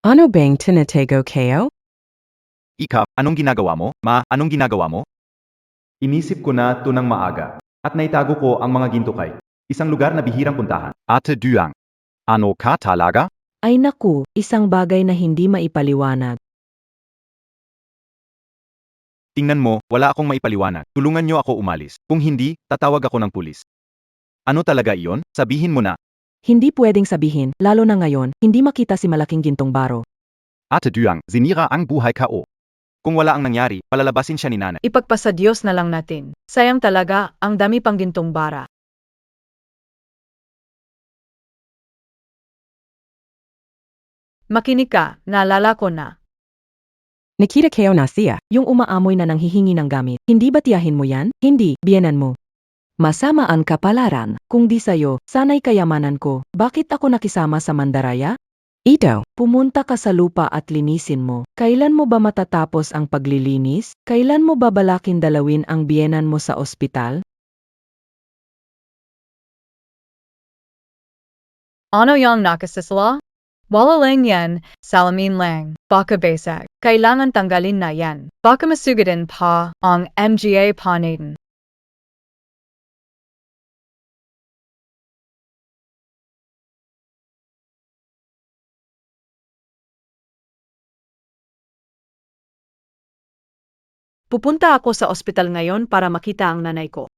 Speaker 4: Ano bang tinatego kayo?
Speaker 3: Ikap, anong ginagawa mo? Anong ginagawa mo? Inisip ko na tunang maaga. At naitago ko ang mga ginto kay isang lugar na bihirang puntahan.
Speaker 9: Ate Duang. Ano ka talaga?
Speaker 2: Ay naku, isang bagay na hindi maipaliwanag.
Speaker 3: Tingnan mo, wala akong maipaliwanag. Tulungan niyo ako umalis. Kung hindi, tatawag ako ng pulis. Ano talaga iyon? Sabihin mo na.
Speaker 2: Hindi pwedeng sabihin, lalo na ngayon, hindi makita si malaking gintong baro.
Speaker 3: Ate Duang, zinira ang buhay ko. Kung wala ang nangyari, palalabasin siya ni nanay.
Speaker 1: Ipagpasa Diyos na lang natin. Sayang talaga, ang dami pang gintong bara. Makinig ka, naalala ko na.
Speaker 4: Nakita kayo na siya.
Speaker 2: Yung umaamoy na nanghihingi ng gamit. Hindi ba tiyahin mo yan? Hindi, biyenan mo. Masama ang kapalaran. Kung di sayo, sana'y kayamanan ko. Bakit ako nakisama sa mandaraya?
Speaker 4: Ito,
Speaker 2: Pumunta ka sa lupa at linisin mo. Kailan mo ba matatapos ang paglilinis? Kailan mo ba balakin dalawin ang biyenan mo sa ospital?
Speaker 1: Ano yung nakasasala? Wala lang yan, salamin lang. Baka basag. Kailangan tanggalin na yan. Baka masugadan pa ang MGA pa natin.
Speaker 6: Pupunta ako sa ospital ngayon para makita ang nanay ko.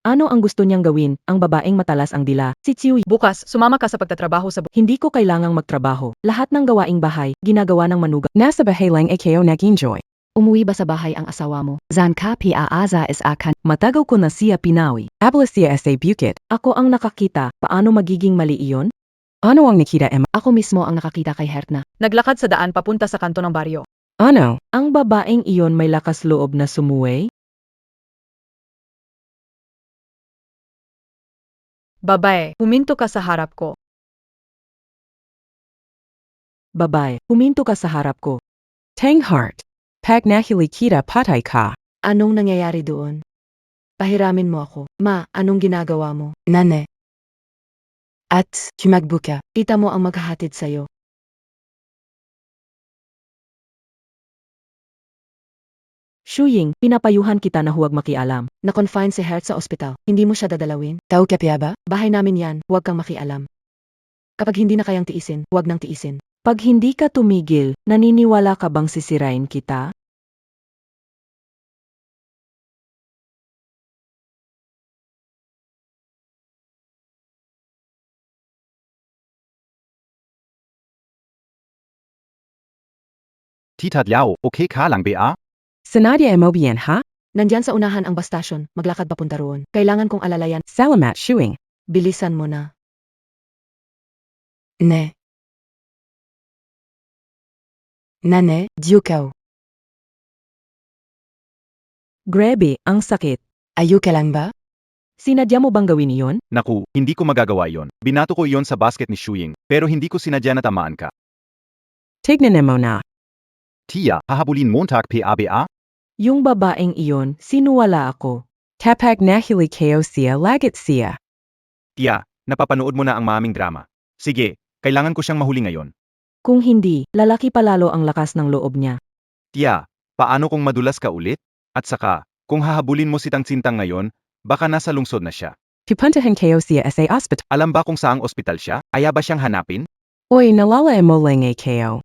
Speaker 2: Ano ang gusto niyang gawin? Ang babaeng matalas ang dila. Si Chiu,
Speaker 1: Bukas, sumama ka sa pagtatrabaho sa
Speaker 2: hindi ko kailangang magtrabaho. Lahat ng gawaing bahay, ginagawa ng manugang.
Speaker 4: nasa bahay lang kayo nag-enjoy.
Speaker 2: Umuwi ba sa bahay ang asawa mo? Zan ka piaaza is akan. Matagal ko na siya pinawi.
Speaker 4: Abla siya sa bukit.
Speaker 2: Ako ang nakakita. Paano magiging mali iyon?
Speaker 4: Ano ang nakita Emma?
Speaker 2: Ako mismo ang nakakita kay Hertna.
Speaker 1: naglakad sa daan papunta sa kanto ng baryo.
Speaker 4: Ano?
Speaker 2: Ang babaeng iyon may lakas loob na sumuway?
Speaker 1: Babae, huminto ka sa harap ko.
Speaker 2: Babae, huminto ka sa harap ko.
Speaker 4: Tang heart. Pag nahili kita patay ka.
Speaker 2: Anong nangyayari doon? Pahiramin mo ako. Ma, anong ginagawa mo? Nane. At, humagbuka. Kita mo ang maghahatid sa'yo. Shuying, pinapayuhan kita na huwag makialam. Na-confine si Hert sa ospital. Hindi mo siya dadalawin? Tao kapya ba? Bahay namin yan, huwag kang makialam. Kapag hindi na kayang tiisin, huwag nang tiisin. Pag hindi ka tumigil, naniniwala ka bang sisirain kita?
Speaker 3: Tita Liao, okay ka lang ba?
Speaker 4: Sanadia mo bien ha?
Speaker 2: Nandyan sa unahan ang bastasyon, maglakad papunta roon. Kailangan kong alalayan.
Speaker 4: Salamat shuing.
Speaker 2: Bilisan mo na. Ne. Nane, Diukaw. Grabe, ang sakit. Ayu ka lang ba? Sinadya mo bang gawin iyon?
Speaker 3: Naku, hindi ko magagawa iyon. Binato ko iyon sa basket ni Shuying, pero hindi ko sinadya na tamaan ka.
Speaker 4: Tignan mo na.
Speaker 3: Tia, hahabulin Montag PABA?
Speaker 2: Yung babaeng iyon, sinuwala ako.
Speaker 4: Kapag nahili kayo siya lagit siya.
Speaker 3: Tia, napapanood mo na ang maming drama. Sige, kailangan ko siyang mahuli ngayon.
Speaker 2: Kung hindi, lalaki palalo ang lakas ng loob niya.
Speaker 3: Tia, paano kung madulas ka ulit? At saka, kung hahabulin mo si Tang-Sintang ngayon, baka nasa lungsod na siya.
Speaker 4: Pupuntahan kayo siya sa hospital.
Speaker 3: Alam ba kung saang ospital siya? Aya ba siyang hanapin?
Speaker 4: Oy, nalala mo lang kayo.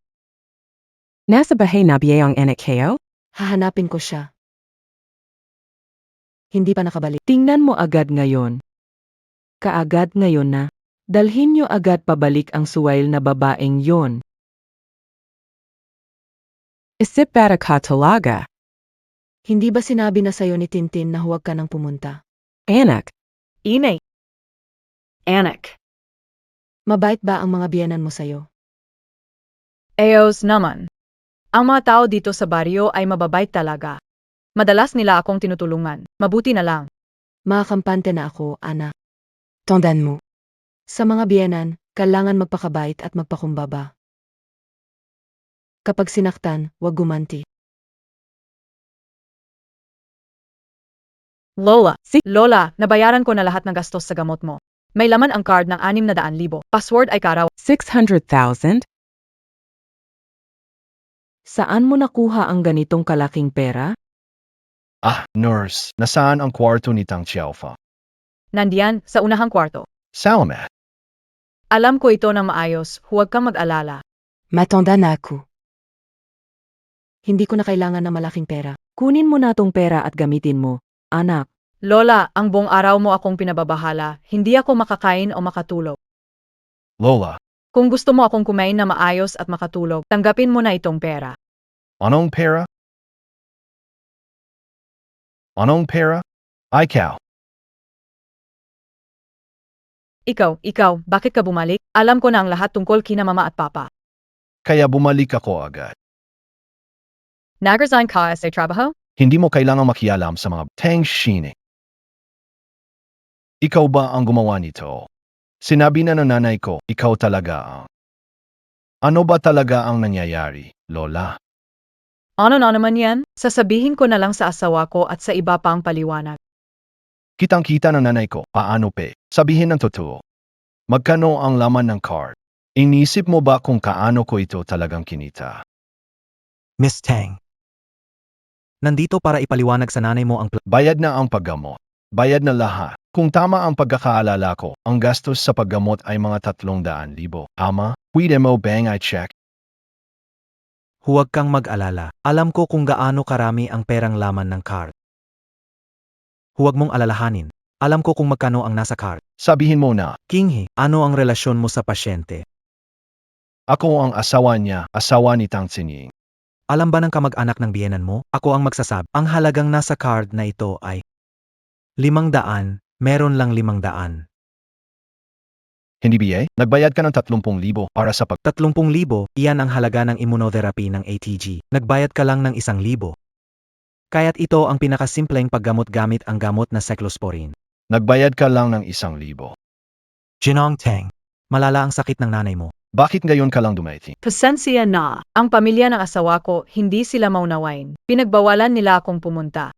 Speaker 4: Nasa bahay na biyayang anak kayo?
Speaker 2: Hahanapin ko siya. Hindi pa nakabalik. Tingnan mo agad ngayon. Kaagad ngayon na. Dalhin niyo agad pabalik ang suwail na babaeng yon.
Speaker 4: Isip bata ka talaga.
Speaker 2: Hindi ba sinabi na sa'yo ni Tintin na huwag ka nang pumunta?
Speaker 4: Anak.
Speaker 6: Inay. Anak.
Speaker 2: Mabait ba ang mga biyenan mo sa'yo?
Speaker 1: Ayos naman. Ang mga tao dito sa baryo ay mababait talaga. Madalas nila akong tinutulungan. Mabuti na lang.
Speaker 2: Makakampante na ako, Ana. Tandaan mo. Sa mga biyenan, kailangan magpakabait at magpakumbaba. Kapag sinaktan, huwag gumanti.
Speaker 1: Lola, nabayaran ko na lahat ng gastos sa gamot mo. May laman ang card ng 600,000. Password ay karaw.
Speaker 4: 600,000?
Speaker 2: Saan mo nakuha ang ganitong kalaking pera?
Speaker 10: Ah, nurse, nasaan ang kwarto ni Tang Xiaofa?
Speaker 1: Nandiyan, sa unahang kwarto.
Speaker 10: Salamat.
Speaker 1: Alam ko ito na maayos, huwag kang mag-alala.
Speaker 2: Matanda na ako. Hindi ko na kailangan ng malaking pera. Kunin mo na tong pera at gamitin mo, anak.
Speaker 1: Lola, ang buong araw mo akong pinababahala, hindi ako makakain o makatulog.
Speaker 10: Lola,
Speaker 1: Kung gusto mo akong kumain na maayos at makatulog, tanggapin mo na itong pera.
Speaker 10: anong pera? Anong pera? Ikaw.
Speaker 1: Ikaw, bakit ka bumalik? Alam ko na ang lahat tungkol kina mama at papa.
Speaker 10: Kaya bumalik ako agad.
Speaker 1: Nag-resign ka sa trabaho?
Speaker 10: Hindi mo kailangang makialam sa mga tang shining. Ikaw ba ang gumawa nito? Sinabi na ng nanay ko, ikaw talaga ang... Ano ba talaga ang nangyayari, Lola?
Speaker 1: Ano na naman yan? Sasabihin ko na lang sa asawa ko at sa iba pang paliwanag.
Speaker 10: Kitang-kita ng nanay ko, paano pe? Sabihin ng totoo. Magkano ang laman ng card? Inisip mo ba kung kaano ko ito talagang kinita?
Speaker 7: Miss Tang. Nandito para ipaliwanag sa nanay mo ang
Speaker 10: Bayad na ang paggamot. Bayad na lahat. Kung tama ang pagkakaalala ko, ang gastos sa paggamot ay mga 300,000. Ama, pwede mo bang i-check?
Speaker 7: Huwag kang mag-alala. Alam ko kung gaano karami ang perang laman ng card. Huwag mong alalahanin. Alam ko kung magkano ang nasa card.
Speaker 10: Sabihin mo na,
Speaker 7: Kinghi, ano ang relasyon mo sa pasyente?
Speaker 10: ako ang asawa niya, asawa ni Tang Tsinying.
Speaker 7: Alam ba ng kamag-anak ng biyenan mo? Ako ang magsasabi. Ang halagang nasa card na ito ay 500, meron lang 500.
Speaker 10: Hindi ba? Nagbayad ka ng 30,000 para sa
Speaker 7: 30,000, iyan ang halaga ng immunotherapy ng ATG. Nagbayad ka lang ng 1,000. Kaya't ito ang pinakasimpleng paggamot gamit ang gamot na cyclosporine.
Speaker 10: Nagbayad ka lang ng 1,000.
Speaker 7: Jinong Tang, malala ang sakit ng nanay mo.
Speaker 10: Bakit ngayon ka lang dumating?
Speaker 6: Pasensya na.
Speaker 1: Ang pamilya ng asawa ko, hindi sila maunawain. Pinagbawalan nila akong pumunta.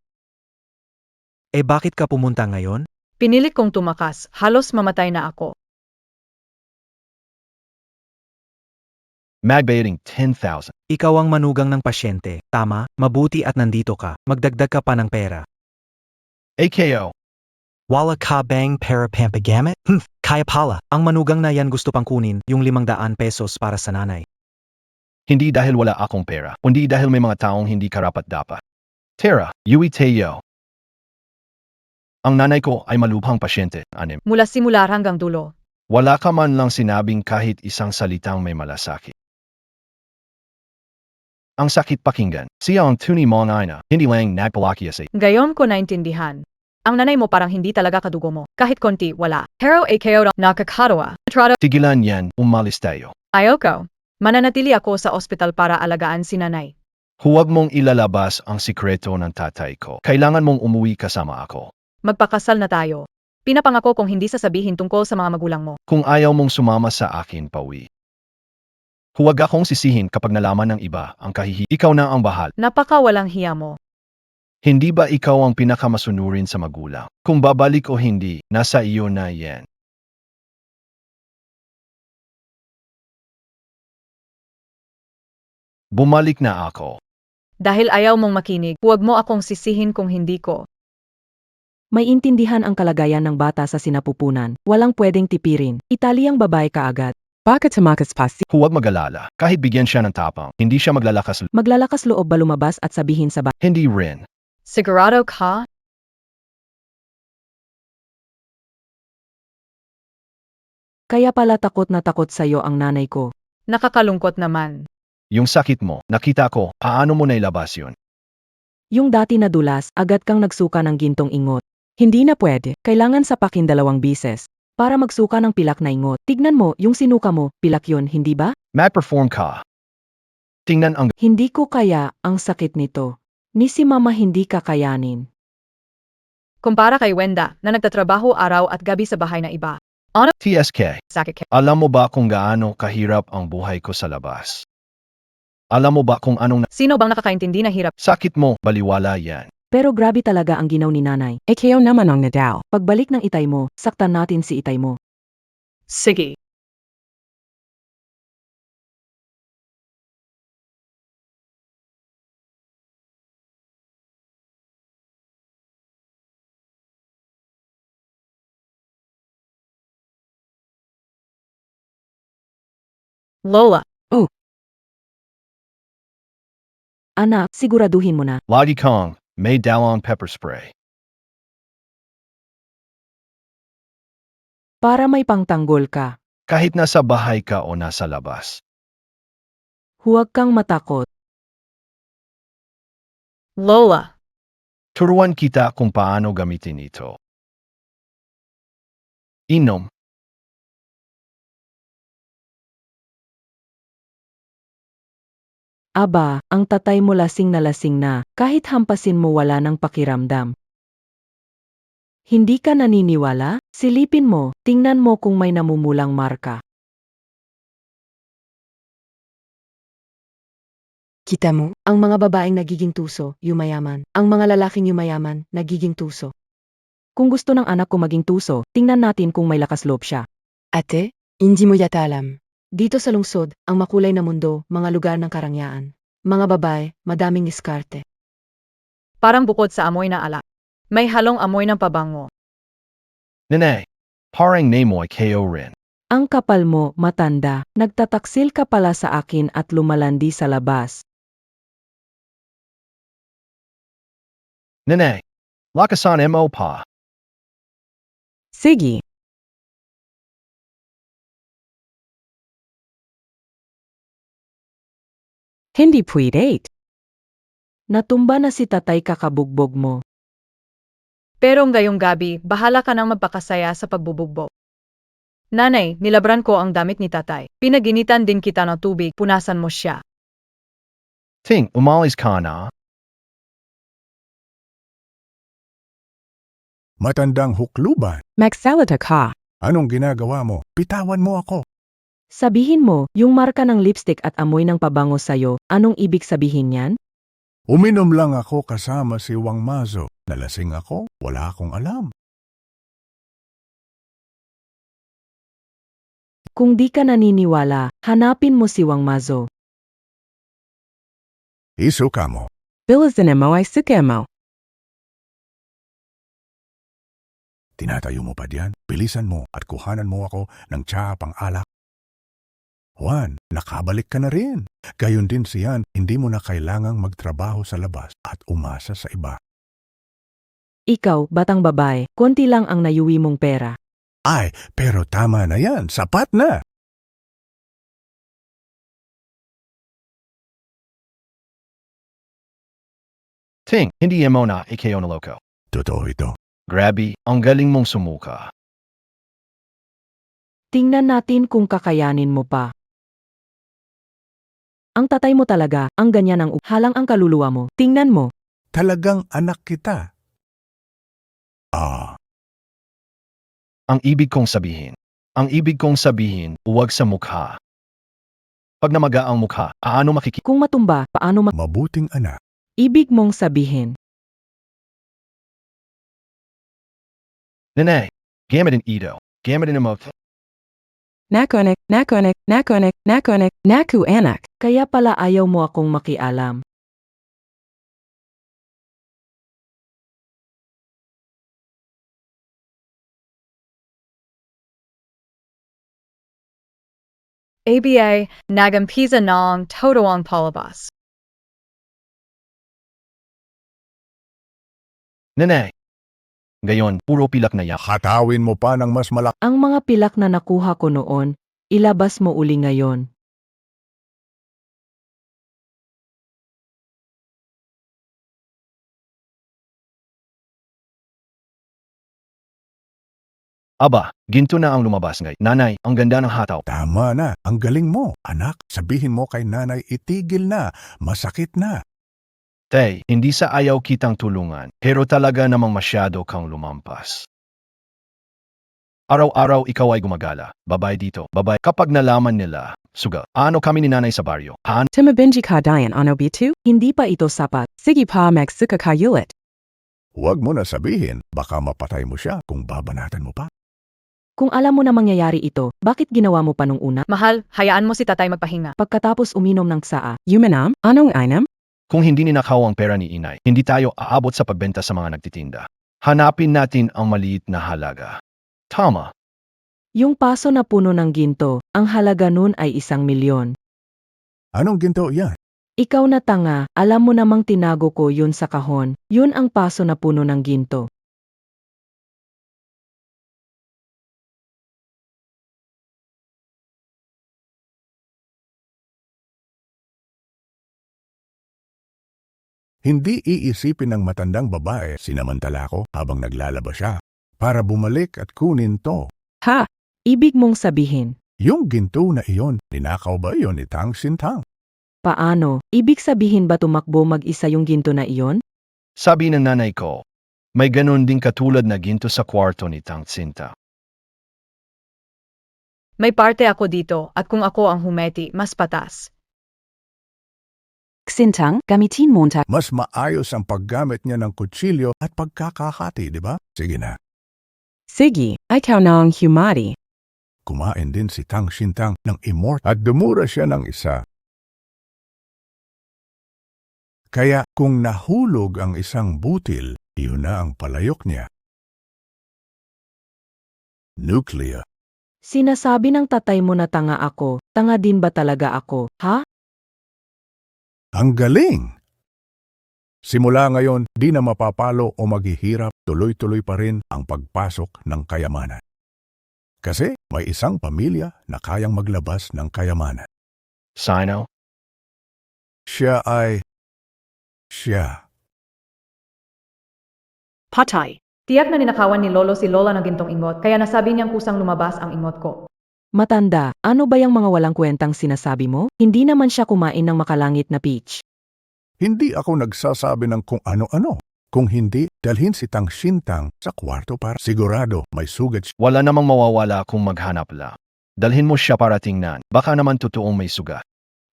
Speaker 7: Eh bakit ka pumunta ngayon?
Speaker 1: Pinilit kong tumakas, halos mamatay na ako.
Speaker 10: Magbayading 10,000.
Speaker 7: Ikaw ang manugang ng pasyente, tama, mabuti at nandito ka, magdagdag ka pa ng pera.
Speaker 10: AKO.
Speaker 7: Wala ka bang pera pampagamit? Kaya pala, ang manugang na yan gusto pang kunin yung 500 pesos para sa nanay.
Speaker 10: Hindi dahil wala akong pera, kundi dahil may mga taong hindi karapat-dapat. Tara, Yui Teo. Ang nanay ko ay malubhang pasyente, anim.
Speaker 1: Mula simula hanggang dulo.
Speaker 10: Wala ka man lang sinabing kahit isang salitang may malasakit. Ang sakit pakinggan, siya ang tuni mo na hindi lang nagpalaki sa
Speaker 1: Gayon ko naintindihan. Ang nanay mo parang hindi talaga kadugo mo. Kahit konti, wala. Pero AKO nakakatawa. Trado,
Speaker 10: tigilan yan, umalis tayo.
Speaker 1: ayoko. Mananatili ako sa ospital para alagaan si nanay.
Speaker 10: Huwag mong ilalabas ang sikreto ng tatay ko. Kailangan mong umuwi kasama ako.
Speaker 1: Magpakasal na tayo. Pinapangako kong hindi sasabihin tungkol sa mga magulang mo.
Speaker 10: Kung ayaw mong sumama sa akin, pauwi. Huwag akong sisihin kapag nalaman ng iba ang kahihi. Ikaw na ang bahal.
Speaker 1: Napakawalang hiya mo.
Speaker 10: Hindi ba ikaw ang pinakamasunurin sa magulang? Kung babalik o hindi, nasa iyo na yan. Bumalik na ako.
Speaker 1: Dahil ayaw mong makinig, huwag mo akong sisihin kung hindi ko.
Speaker 2: May intindihan ang kalagayan ng bata sa sinapupunan. Walang pwedeng tipirin. Italyang babae ka agad.
Speaker 4: Bakit sumakas pa si...
Speaker 10: Huwag mag-alala. Kahit bigyan siya ng tapang, hindi siya maglalakas.
Speaker 2: Maglalakas loob ba lumabas at sabihin sa
Speaker 10: Hindi rin.
Speaker 1: Sigurado ka?
Speaker 2: Kaya pala takot na takot sa'yo ang nanay ko.
Speaker 1: Nakakalungkot naman.
Speaker 10: Yung sakit mo, nakita ko, paano mo nailabas yun?
Speaker 2: Yung dati na dulas, agad kang nagsuka ng gintong ingot. Hindi na pwede, kailangan sapakin 2 bises. Para magsuka ng pilak na ingot. Tignan mo, yung sinuka mo, pilak yun, hindi ba?
Speaker 10: Mag-perform ka. Tingnan ang...
Speaker 2: Hindi ko kaya ang sakit nito. Ni si mama hindi kakayanin.
Speaker 1: Kumpara kay Wenda, na nagtatrabaho araw at gabi sa bahay na iba.
Speaker 10: TSK.
Speaker 1: Sakit.
Speaker 10: Alam mo ba kung gaano kahirap ang buhay ko sa labas? Alam mo ba kung anong
Speaker 1: Sino bang nakakaintindi na hirap?
Speaker 10: sakit mo, baliwala yan.
Speaker 2: Pero grabe talaga ang ginaw ni nanay.
Speaker 4: AKO naman ang Nadal.
Speaker 2: Pagbalik ng itay mo, saktan natin si itay mo.
Speaker 6: Sige.
Speaker 1: Lola,
Speaker 2: Anak, siguraduhin mo na.
Speaker 10: Lagi kong, may dalawang pepper spray.
Speaker 2: Para may pangtanggol ka.
Speaker 10: Kahit nasa bahay ka o nasa labas.
Speaker 2: Huwag kang matakot.
Speaker 1: Lola,
Speaker 10: Turuan kita kung paano gamitin ito. Inom.
Speaker 2: Aba, ang tatay mo lasing na, kahit hampasin mo wala ng pakiramdam. Hindi ka naniniwala? Silipin mo, tingnan mo kung may namumulang marka. Kita mo, ang mga babaeng nagiging tuso, yumayaman. Ang mga lalaking yumayaman, nagiging tuso. Kung gusto ng anak ko maging tuso, tingnan natin kung may lakas loob siya. Ate, hindi mo yata alam. Dito sa lungsod, ang makulay na mundo, mga lugar ng karangyaan. Mga babae, madaming iskarte.
Speaker 1: parang bukod sa amoy na alak. May halong amoy ng pabango.
Speaker 10: Nene, parang nemoy kayo rin.
Speaker 2: Ang kapal mo, matanda, nagtataksil ka pala sa akin at lumalandi sa labas.
Speaker 10: Nene, lakasan mo pa.
Speaker 4: Sige. Hindi pwede.
Speaker 2: Natumba na si tatay kakabugbog mo.
Speaker 1: Pero ngayong gabi, bahala ka nang magpakasaya sa pagbubugbog. Nanay, nilabran ko ang damit ni tatay. Pinaginitan din kita ng tubig, punasan mo siya.
Speaker 10: Ting, umalis ka na.
Speaker 5: Matandang hukluban.
Speaker 4: Magsalita ka.
Speaker 5: Anong ginagawa mo? Pitawan mo ako.
Speaker 2: Sabihin mo, yung marka ng lipstick at amoy ng pabango sa'yo, anong ibig sabihin yan?
Speaker 5: Uminom lang ako kasama si Wang Mazo. Nalasing ako, wala akong alam.
Speaker 2: Kung di ka naniniwala, hanapin mo si Wang Mazo.
Speaker 5: Isuka mo.
Speaker 4: Bilazin mo ay suke mo.
Speaker 5: Tinatayo mo pa diyan. Bilisan mo at kuhanan mo ako ng tsa pang alak. Juan, nakabalik ka na rin. Gayon din siyan, hindi mo na kailangang magtrabaho sa labas at umasa sa iba.
Speaker 2: Ikaw, batang babae, konti lang ang nayuwi mong pera.
Speaker 5: Ay, pero tama na yan. Sapat na.
Speaker 10: Ting, hindi mo na ikaw na loko.
Speaker 5: Totoo ito.
Speaker 10: Grabe, ang galing mong sumuka.
Speaker 2: Tingnan natin kung kakayanin mo pa. Ang tatay mo talaga, ang ganyan ang halang ang kaluluwa mo. Tingnan mo.
Speaker 5: Talagang anak kita. Ah,
Speaker 10: Ang ibig kong sabihin, huwag sa mukha. Pag namaga ang mukha, aano makikita?
Speaker 2: Kung matumba, paano
Speaker 5: mabuting anak.
Speaker 2: ibig mong sabihin?
Speaker 10: Nene, gamitin ito. Gamitin mo.
Speaker 4: Nakonik, nakonik, nakonik, nakonik, naku anak.
Speaker 2: Kaya pala ayaw mo akong makialam.
Speaker 1: ABA, nagampisa ng totoong palabas.
Speaker 10: Nene. Ngayon, puro pilak na yan.
Speaker 5: Hatawin mo pa ng mas malaki.
Speaker 2: Ang mga pilak na nakuha ko noon, ilabas mo uli ngayon.
Speaker 10: Aba, ginto na ang lumabas ngay. Nanay, ang ganda ng hataw.
Speaker 5: Tama na. Ang galing mo. Anak, sabihin mo kay nanay itigil na. Masakit na.
Speaker 10: Tay, hindi sa ayaw kitang tulungan, pero talaga namang masyado kang lumampas. Araw-araw ikaw ay gumagala. Babay dito, babay. Kapag nalaman nila, suga, ano kami ni nanay sa baryo?
Speaker 4: Timabinji ka dayan ano B2?
Speaker 2: Hindi pa ito sapat.
Speaker 4: Sige pa magsuka ka yulit.
Speaker 5: Huwag mo na sabihin. Baka mapatay mo siya kung babanatan mo pa.
Speaker 2: Kung alam mo na mangyayari ito, bakit ginawa mo pa nung una?
Speaker 1: Mahal, hayaan mo si tatay magpahinga.
Speaker 2: Pagkatapos uminom ng tsaa,
Speaker 4: Yumanam, anong inam?
Speaker 10: Kung hindi ninakaw ang pera ni inay, hindi tayo aabot sa pagbenta sa mga nagtitinda. Hanapin natin ang maliit na halaga. Tama.
Speaker 2: Yung paso na puno ng ginto, ang halaga nun ay 1,000,000.
Speaker 5: Anong ginto yan?
Speaker 2: Ikaw na tanga, alam mo namang tinago ko yun sa kahon, yun ang paso na puno ng ginto.
Speaker 5: Hindi iisipin ng matandang babae, sinamantala ko habang naglalaba siya, para bumalik at kunin to.
Speaker 2: Ha? Ibig mong sabihin,
Speaker 5: Yung ginto na iyon, ninakaw ba iyon ni Tang Sintang?
Speaker 2: paano? Ibig sabihin ba tumakbo mag-isa yung ginto na iyon?
Speaker 10: Sabi ng nanay ko, may ganon din katulad na ginto sa kwarto ni Tang Sinta.
Speaker 1: May parte ako dito at kung ako ang humeti, mas patas.
Speaker 8: Xintang, gamitin mo ta.
Speaker 5: Mas maayos ang paggamit niya ng kutsilyo at pagkakahati, di ba? Sige na.
Speaker 4: Sige, ikaw na ang humari.
Speaker 5: Kumain din si Tang Sintang ng imort at dumura siya ng isa. Kaya kung nahulog ang isang butil, iyon na ang palayok niya. Nuclear.
Speaker 2: Sinasabi ng tatay mo na tanga ako, tanga din ba talaga ako, ha?
Speaker 5: Ang galing! Simula ngayon, di na mapapalo o maghihirap, tuloy-tuloy pa rin ang pagpasok ng kayamanan. Kasi may isang pamilya na kayang maglabas ng kayamanan.
Speaker 10: Sino?
Speaker 5: Siya.
Speaker 6: Patay.
Speaker 1: Tiyak na ninakawan ni Lolo si Lola ng gintong ingot, kaya nasabi niyang kusang lumabas ang ingot ko.
Speaker 2: Matanda, ano ba yung mga walang kwentang sinasabi mo? Hindi naman siya kumain ng makalangit na peach.
Speaker 5: Hindi ako nagsasabi ng kung ano-ano. Kung hindi, dalhin si Tang Sintang sa kwarto para sigurado may sugat siya.
Speaker 10: Wala namang mawawala kung maghanap la. Dalhin mo siya para tingnan. Baka naman totoong may sugat.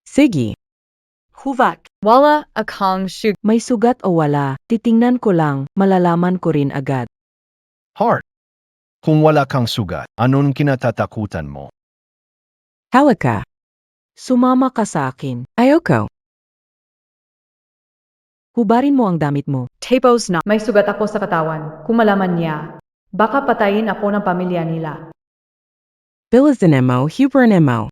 Speaker 2: Sige,
Speaker 6: Huvak.
Speaker 1: Wala akong shug.
Speaker 2: may sugat o wala, titingnan ko lang, malalaman ko rin agad.
Speaker 10: Heart. Kung wala kang sugat, anong kinatatakutan mo?
Speaker 4: Halika.
Speaker 2: Sumama ka sa akin.
Speaker 4: Ayoko.
Speaker 2: Hubarin mo ang damit mo.
Speaker 1: Tapos na, may sugat ako sa katawan. Kung malaman niya, baka patayin ako ng pamilya nila.
Speaker 4: Bilisan mo, hubarin mo.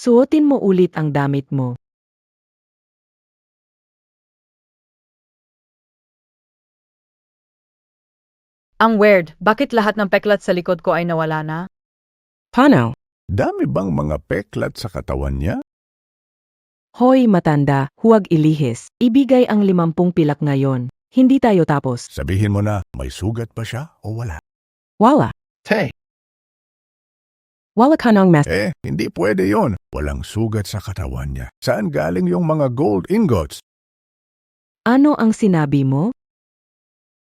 Speaker 2: Suotin mo ulit ang damit mo.
Speaker 1: Ang weird, bakit lahat ng peklat sa likod ko ay nawala na?
Speaker 4: Paano?
Speaker 5: Dami bang mga peklat sa katawan niya?
Speaker 2: Hoy matanda, huwag ilihis. Ibigay ang 50 pilak ngayon. Hindi tayo tapos.
Speaker 5: Sabihin mo na, may sugat ba siya o wala?
Speaker 4: Wala.
Speaker 10: Tay,
Speaker 4: Wala ka ng mess.
Speaker 5: Hindi pwede yon. Walang sugat sa katawan niya. Saan galing yung mga gold ingots?
Speaker 2: Ano ang sinabi mo?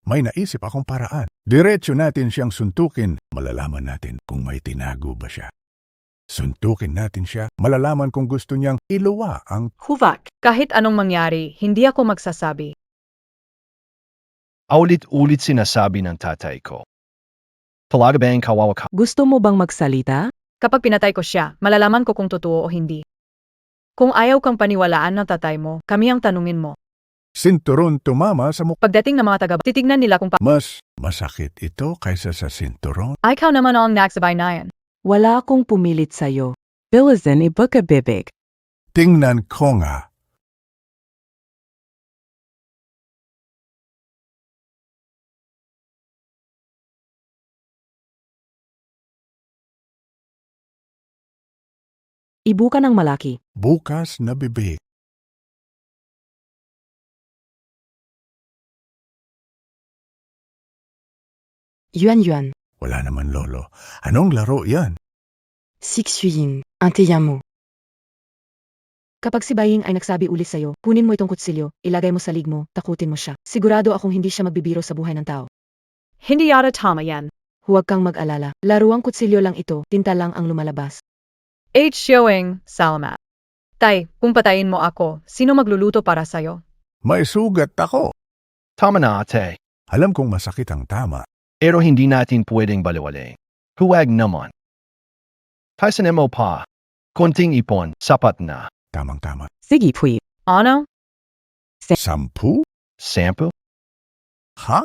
Speaker 5: May naisip akong paraan. Diretso natin siyang suntukin. Malalaman natin kung may tinago ba siya. Suntukin natin siya. Malalaman kung gusto niyang iluwa ang...
Speaker 6: Huvak.
Speaker 1: Kahit anong mangyari, hindi ako magsasabi.
Speaker 10: ulit-ulit sinasabi ng tatay ko. Talaga ba ang kawawa ka?
Speaker 2: Gusto mo bang magsalita?
Speaker 1: Kapag pinatay ko siya, malalaman ko kung totoo o hindi. Kung ayaw kang paniwalaan ng tatay mo, kami ang tanungin mo.
Speaker 5: Sinturon tumama sa mukha.
Speaker 1: Pagdating ng mga taga, titignan nila kung
Speaker 5: Mas masakit ito kaysa sa sinturon.
Speaker 1: ikaw naman ang nagsabay na yan.
Speaker 2: Wala akong pumilit sa'yo.
Speaker 4: Bilisan ibuka bibig.
Speaker 5: Tingnan ko nga.
Speaker 2: Ibuka ng malaki.
Speaker 5: Bukas na bibig.
Speaker 11: Yuan,
Speaker 5: Wala naman, Lolo. Anong laro yan?
Speaker 11: Sixuyin, Anteyamo.
Speaker 2: Kapag si Baying ay nagsabi ulit sa'yo, kunin mo itong kutsilyo, ilagay mo sa lig mo, takutin mo siya. Sigurado akong hindi siya magbibiro sa buhay ng tao.
Speaker 6: Hindi yata tama yan.
Speaker 2: Huwag kang mag-alala. Laruang kutsilyo lang ito, tinta lang ang lumalabas.
Speaker 1: Showing, salamat. Tay, kung patayin mo ako, sino magluluto para sa'yo?
Speaker 5: May sugat ako.
Speaker 10: Tama na, ate.
Speaker 5: Alam kong masakit ang tama.
Speaker 10: Pero hindi natin pwedeng baliwalain. Huwag naman. Tyson mo pa. Konting ipon, sapat na.
Speaker 5: Tamang-tama.
Speaker 4: Sige, please.
Speaker 1: Ano?
Speaker 5: 10?
Speaker 10: Sample?
Speaker 5: Ha?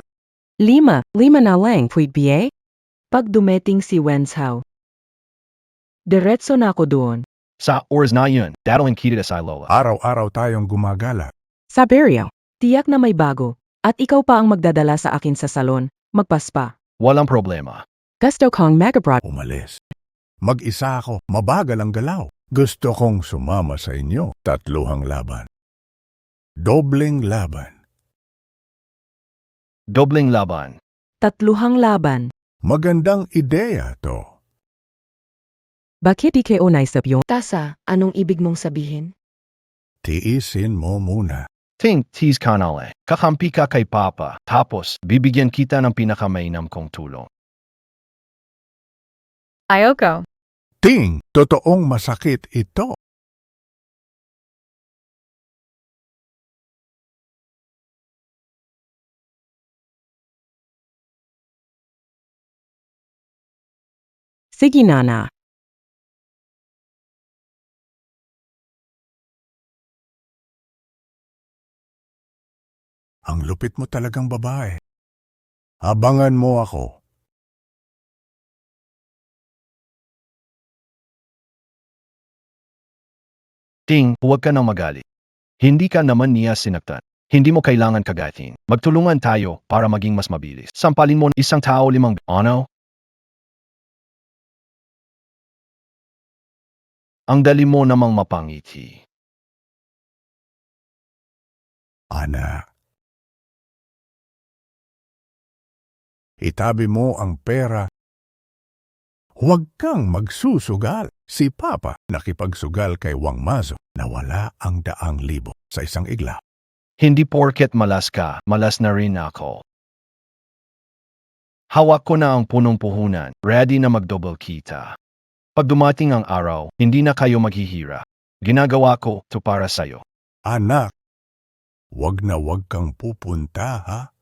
Speaker 4: 5 na lang, pwede ba?
Speaker 2: Pag dumating si Wenzhao, diretso na ako doon.
Speaker 10: Sa oras na yun, dadaling kita sa lola.
Speaker 5: Araw-araw tayong gumagala.
Speaker 4: Saberio.
Speaker 2: Tiyak na may bago. At ikaw pa ang magdadala sa akin sa salon. Magpaspa.
Speaker 10: Walang problema.
Speaker 4: Gusto kong magabrot.
Speaker 5: Umalis. Mag-isa ako. Mabagal ang galaw. Gusto kong sumama sa inyo. 3 laban. Dobleng laban.
Speaker 10: Dobling laban.
Speaker 2: 3 laban.
Speaker 5: Magandang ideya to.
Speaker 4: Bakit di kayo naisip yun?
Speaker 11: Tasa, anong ibig mong sabihin?
Speaker 5: Tiisin mo muna.
Speaker 10: Tease kanale. Kakampi ka kay Papa. Tapos, bibigyan kita ng pinakamainam kong tulong.
Speaker 1: Ayoko.
Speaker 5: Ting, totoong masakit ito.
Speaker 4: Sige, Nana.
Speaker 5: Ang lupit mo talagang babae. Abangan mo ako.
Speaker 10: Ting, huwag ka nang magalit. Hindi ka naman niya sinaktan. Hindi mo kailangan kagatin. Magtulungan tayo para maging mas mabilis. Sampalin mo isang tao 5. Ano? Ang dali mo namang mapangiti.
Speaker 5: Anak. Itabi mo ang pera. Huwag kang magsusugal. Si Papa nakipagsugal kay Wang Mazo na wala ang 100,000 sa isang igla.
Speaker 10: Hindi porket malas ka, malas na rin ako. Hawak ko na ang punong puhunan, ready na mag-double kita. Pag dumating ang araw, hindi na kayo maghihira. Ginagawa ko to para sa'yo.
Speaker 5: Anak, wag kang pupunta, ha?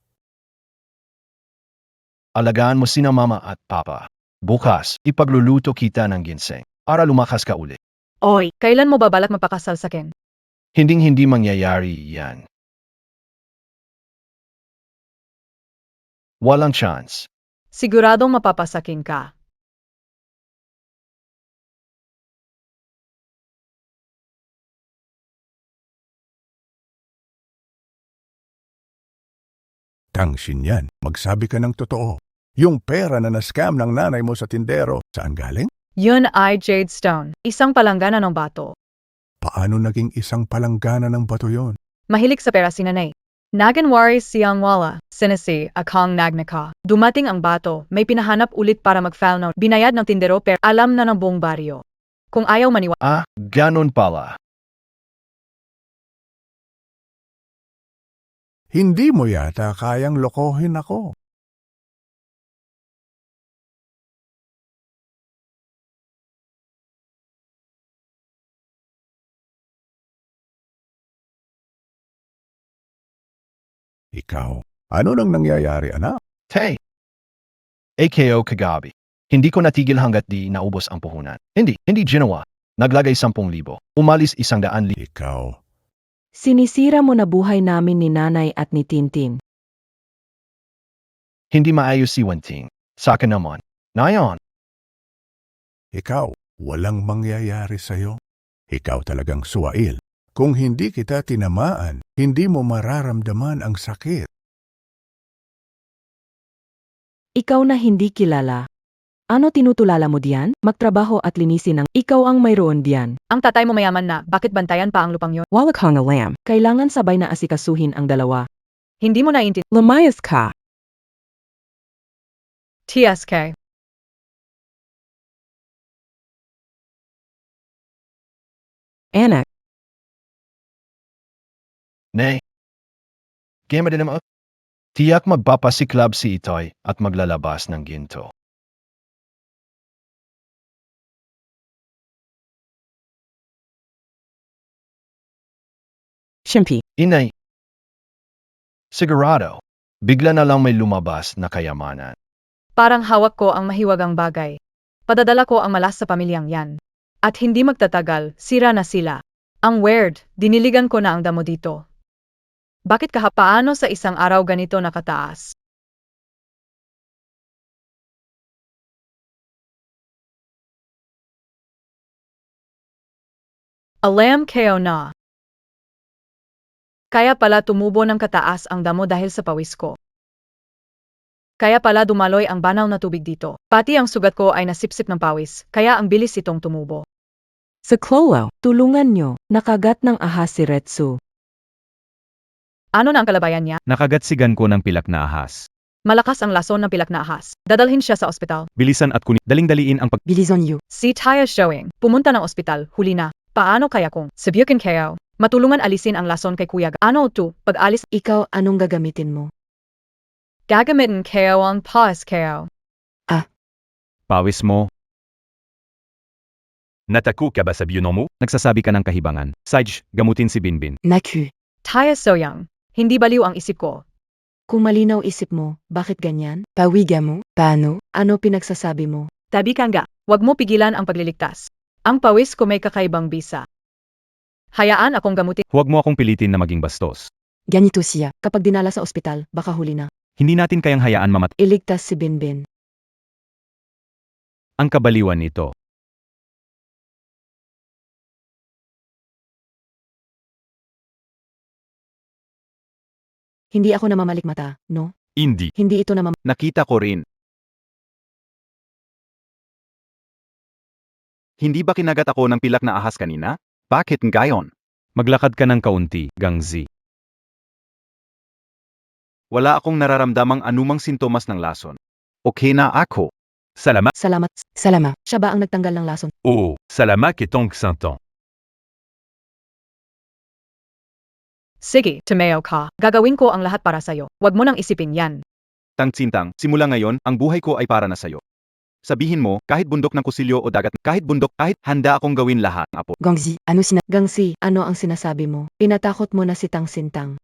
Speaker 10: Alagaan mo sina Mama at Papa. Bukas, ipagluluto kita ng ginseng para lumakas ka ulit.
Speaker 1: Oy, kailan mo babalak mapakasal sa akin?
Speaker 10: Hinding-hindi mangyayari yan. Walang chance.
Speaker 1: Siguradong mapapasakin ka.
Speaker 5: Tangsin yan, magsabi ka ng totoo. Yung pera na na-scam ng nanay mo sa tindero, saan galing?
Speaker 1: Yun ay Jade Stone, isang palanggana ng bato.
Speaker 5: Paano naging isang palanggana ng bato yon?
Speaker 1: Mahilig sa pera si nanay. Naganwari siyang wala, sinisi, akong nagnaka. Dumating ang bato, may pinahanap ulit para mag-file note. Binayad ng tindero pero alam na ng buong baryo. Kung ayaw maniwala,
Speaker 10: Ah, ganon pala.
Speaker 5: Hindi mo yata kayang lokohin ako. Ikaw, ano nang nangyayari, anak?
Speaker 10: Hey! AKO kagabi. Hindi ko natigil hanggat di naubos ang puhunan. Hindi ginawa. Naglagay 10,000. Umalis 100,000.
Speaker 5: Ikaw,
Speaker 2: Sinisira mo na buhay namin ni Nanay at ni Tintin.
Speaker 10: Hindi maayos si Wenting. Saka naman. Nayon.
Speaker 5: ikaw, walang mangyayari sa'yo. Ikaw talagang suwail. Kung hindi kita tinamaan, hindi mo mararamdaman ang sakit.
Speaker 2: Ikaw na hindi kilala. Ano tinutulala mo diyan? Magtrabaho at linisin ang ikaw ang mayroon diyan.
Speaker 1: ang tatay mo mayaman na, bakit bantayan pa ang lupang yon?
Speaker 4: Wala kang alam.
Speaker 2: Kailangan sabay na asikasuhin ang dalawa.
Speaker 1: Hindi mo naintindihan.
Speaker 4: Lumayas ka.
Speaker 1: TSK.
Speaker 4: Anak.
Speaker 10: Ne. Game din naman. Tiyak magpapasiklab si Itoy at maglalabas ng ginto.
Speaker 4: Shimpi.
Speaker 10: Inay. Sigurado. Bigla na lang may lumabas na kayamanan.
Speaker 1: Parang hawak ko ang mahiwagang bagay. Padadala ko ang malas sa pamilyang yan. At hindi magtatagal, sira na sila. Ang weird, diniligan ko na ang damo dito. Bakit paano sa isang araw ganito nakataas? Alam kayo na. Kaya pala tumubo ng kataas ang damo dahil sa pawis ko. Kaya pala dumaloy ang banal na tubig dito. Pati ang sugat ko ay nasipsip ng pawis, kaya ang bilis itong tumubo.
Speaker 4: Sa Chloe, tulungan nyo, nakagat ng ahas si Retsu.
Speaker 1: Ano na ang kalabayan niya?
Speaker 3: Nakagatsigan ko ng pilak na ahas.
Speaker 1: Malakas ang lason ng pilak na ahas. Dadalhin siya sa ospital.
Speaker 3: Bilisan at kunin. Daling-daliin ang
Speaker 11: Bilizon you.
Speaker 1: Si Taya showing. Pumunta ng ospital, huli na. Paano kaya kung sabihin kayo? Matulungan alisin ang lason kay Kuya. Ano to? Pag-alis,
Speaker 11: Ikaw, anong gagamitin mo?
Speaker 1: gagamitin kayo ang pawis kayo.
Speaker 3: pawis mo.
Speaker 10: Nataku ka ba sa biyono mo?
Speaker 3: Nagsasabi ka ng kahibangan. Sage, gamutin si Binbin.
Speaker 11: Naku.
Speaker 1: Taya soyang. Hindi baliw ang isip ko.
Speaker 11: Kung malinaw isip mo, bakit ganyan? Pawiga mo? Paano? Ano pinagsasabi mo?
Speaker 6: Tabi ka nga.
Speaker 1: Huwag mo pigilan ang pagliligtas. Ang pawis ko may kakaibang bisa. Hayaan akong gamutin.
Speaker 3: Huwag mo akong pilitin na maging bastos.
Speaker 11: Ganito siya. Kapag dinala sa ospital, baka huli na.
Speaker 3: Hindi natin kayang hayaan
Speaker 11: Iligtas si Binbin.
Speaker 3: ang kabaliwan nito.
Speaker 11: Hindi ako namamalikmata, no?
Speaker 10: Hindi.
Speaker 11: Hindi ito
Speaker 9: Nakita ko rin. Hindi ba kinagat ako ng pilak na ahas kanina? Bakit ngayon?
Speaker 3: Maglakad ka ng kaunti, Gangzi.
Speaker 9: Wala akong nararamdamang anumang sintomas ng lason. Okay na ako.
Speaker 10: Salamat.
Speaker 11: Salamat. Salama. Siya ba ang nagtanggal ng lason?
Speaker 10: Oo. Salamat kitong santon.
Speaker 1: Sige, Tomeo ka. Gagawin ko ang lahat para sa'yo. Huwag mo nang isipin yan.
Speaker 9: Tangtsintang, simula ngayon, ang buhay ko ay para na sa'yo. Sabihin mo, kahit bundok ng kusilyo o dagat, kahit bundok, kahit handa akong gawin lahat, apo.
Speaker 11: Gangzi, ano ang sinasabi mo? Pinatakot mo na si Tang Sintang.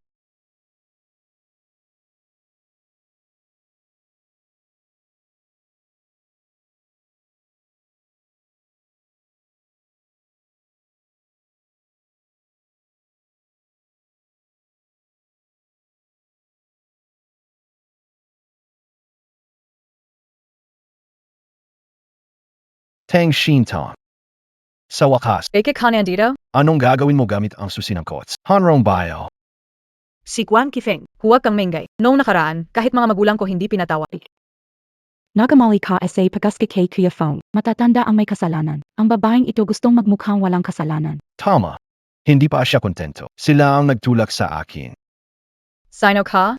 Speaker 10: Tang Shintong. Sa wakas,
Speaker 1: Eke ka nandito?
Speaker 10: anong gagawin mo gamit ang susi ng kots? Hanrong Bio.
Speaker 6: Si Guan Kifeng.
Speaker 1: Huwag kang mengay. Noong nakaraan, kahit mga magulang ko hindi pinatawa.
Speaker 8: Nagamali ka sa pagaski kay Kuya Fong. Matatanda ang may kasalanan. Ang babaeng ito gustong magmukhang walang kasalanan.
Speaker 10: Tama. Hindi pa siya kontento. Sila ang nagtulak sa akin.
Speaker 1: Sino ka?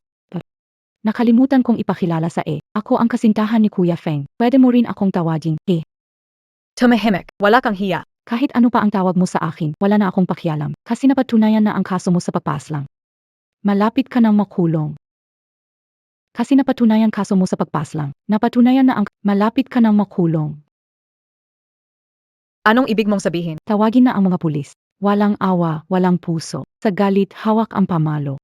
Speaker 8: Nakalimutan kong ipakilala sa Ako ang kasintahan ni Kuya Feng. Pwede mo rin akong tawagin
Speaker 1: Tumahimik. Wala kang hiya.
Speaker 8: Kahit ano pa ang tawag mo sa akin, wala na akong pakialam. Kasi napatunayan na ang kaso mo sa pagpaslang. Malapit ka nang makulong. Kasi napatunayan kaso mo sa pagpaslang. Napatunayan na ang malapit ka nang makulong.
Speaker 1: Anong ibig mong sabihin?
Speaker 8: Tawagin na ang mga pulis. Walang awa, walang puso. Sa galit, hawak ang pamalo.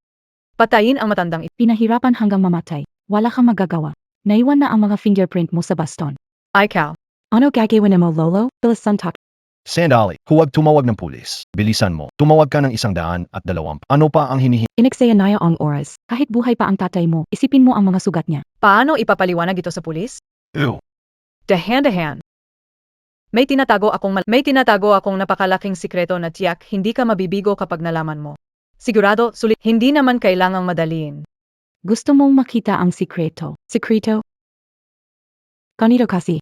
Speaker 1: Patayin ang matandang ito.
Speaker 8: Pinahirapan hanggang mamatay. Wala kang magagawa. Naiwan na ang mga fingerprint mo sa baston.
Speaker 1: Ikaw.
Speaker 8: Ano gagawin mo, Lolo? Bilisan tak.
Speaker 10: Sandali, huwag tumawag ng pulis. Bilisan mo. Tumawag ka ng 102. Ano pa ang hinihingi?
Speaker 8: Ineksayanaya ang oras. Kahit buhay pa ang tatay mo, isipin mo ang mga sugat niya.
Speaker 1: Paano ipapaliwanag ito sa pulis?
Speaker 10: Ew.
Speaker 1: Dahan-dahan. May tinatago akong napakalaking sikreto na tiyak hindi ka mabibigo kapag nalaman mo. Sigurado, sulit. Hindi naman kailangang madaliin.
Speaker 8: Gusto mong makita ang sikreto. Sikreto? Kanito kasi?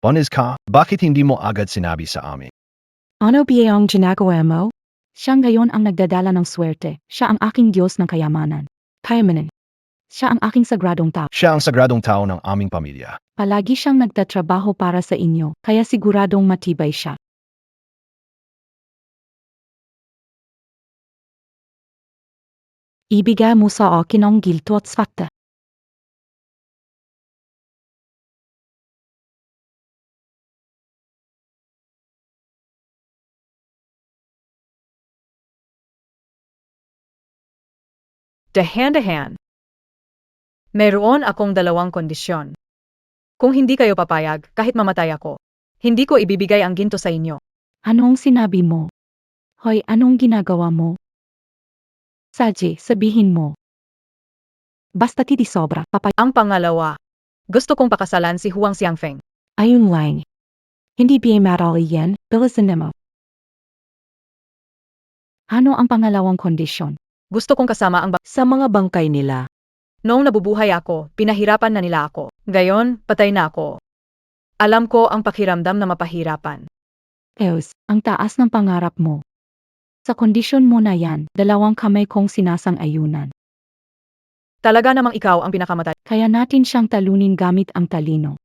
Speaker 10: Bunis ka, bakit hindi mo agad sinabi sa amin?
Speaker 8: Ano biyayang ginagawa mo? Siya ngayon ang nagdadala ng swerte. Siya ang aking Diyos ng kayamanan. Kayamanan. Siya ang aking sagradong tao.
Speaker 10: Siya ang sagradong tao ng aming pamilya.
Speaker 8: Palagi siyang nagtatrabaho para sa inyo, kaya siguradong matibay siya. Ibigay mo sa akin ang gilto at swerte.
Speaker 1: Dahan-dahan. Mayroon akong dalawang kondisyon. Kung hindi kayo papayag, kahit mamatay ako, hindi ko ibibigay ang ginto sa inyo.
Speaker 8: Anong sinabi mo? Hoy, anong ginagawa mo? Saji, sabihin mo. Basta di sobra,
Speaker 1: Ang pangalawa, gusto kong pakasalan si Huang Xiangfeng.
Speaker 8: ayun lang. Hindi biya marali yan, bilisan mo. Ano ang pangalawang kondisyon?
Speaker 1: Gusto kong kasama ang
Speaker 2: Sa mga bangkay nila,
Speaker 1: Noong nabubuhay ako, pinahirapan na nila ako. Gayon, patay na ako. Alam ko ang pakiramdam na mapahirapan.
Speaker 8: Eos, ang taas ng pangarap mo. Sa kondisyon mo na yan, dalawang kamay kong sinasang-ayunan.
Speaker 1: Talaga namang ikaw ang pinakamatay.
Speaker 8: Kaya natin siyang talunin gamit ang talino.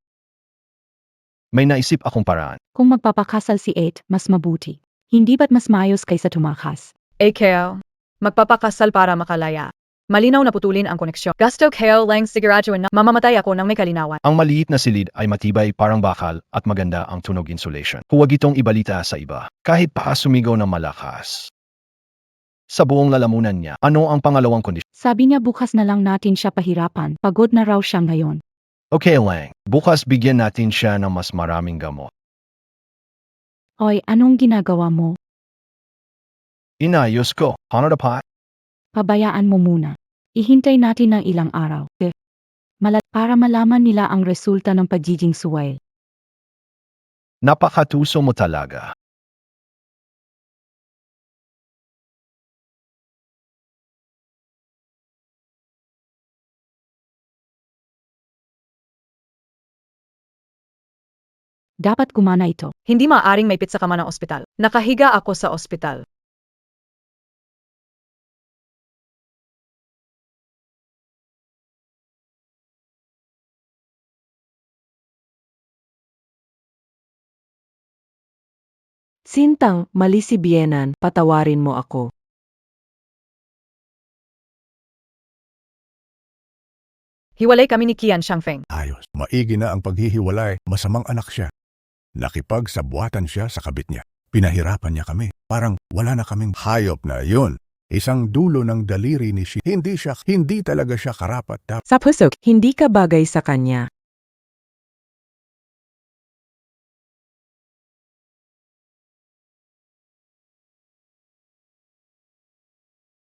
Speaker 10: May naisip akong paraan.
Speaker 8: Kung magpapakasal si Ed, mas mabuti. Hindi ba't mas maayos kaysa tumakas?
Speaker 1: Kale, magpapakasal para makalaya. Malinaw na putulin ang koneksyon. Gusto Kale lang siguraduhin na mamamatay ako ng may kalinawan.
Speaker 10: Ang maliit na silid ay matibay parang bakal at maganda ang tunog insulation. Huwag itong ibalita sa iba, kahit pa sumigaw ng malakas. Sa buong lalamunan niya, ano ang pangalawang kondisyon?
Speaker 8: Sabi niya bukas na lang natin siya pahirapan, pagod na raw siya ngayon.
Speaker 10: Okay lang, bukas bigyan natin siya ng mas maraming gamot.
Speaker 8: Hoy, anong ginagawa mo?
Speaker 10: Inayos ko, ano na pa?
Speaker 8: Pabayaan mo muna. Ihintay natin ng ilang araw. Para malaman nila ang resulta ng pagiging suwail.
Speaker 10: Napakatuso mo talaga.
Speaker 8: Dapat gumana ito.
Speaker 1: Hindi maaaring may pizza ka man ng ospital. Nakahiga ako sa ospital.
Speaker 2: Sintang, mali si Bienan, patawarin mo ako.
Speaker 1: Hiwalay kami ni Qian Xiangfeng.
Speaker 5: Ayos, maigi na ang paghihiwalay, masamang anak siya. Nakipagsabwatan siya sa kabit niya. Pinahirapan niya kami. Parang wala na kaming hayop na yun. Isang dulo ng daliri ni Shi. Hindi talaga siya karapat dapat.
Speaker 2: Sa pusok, hindi ka bagay sa kanya.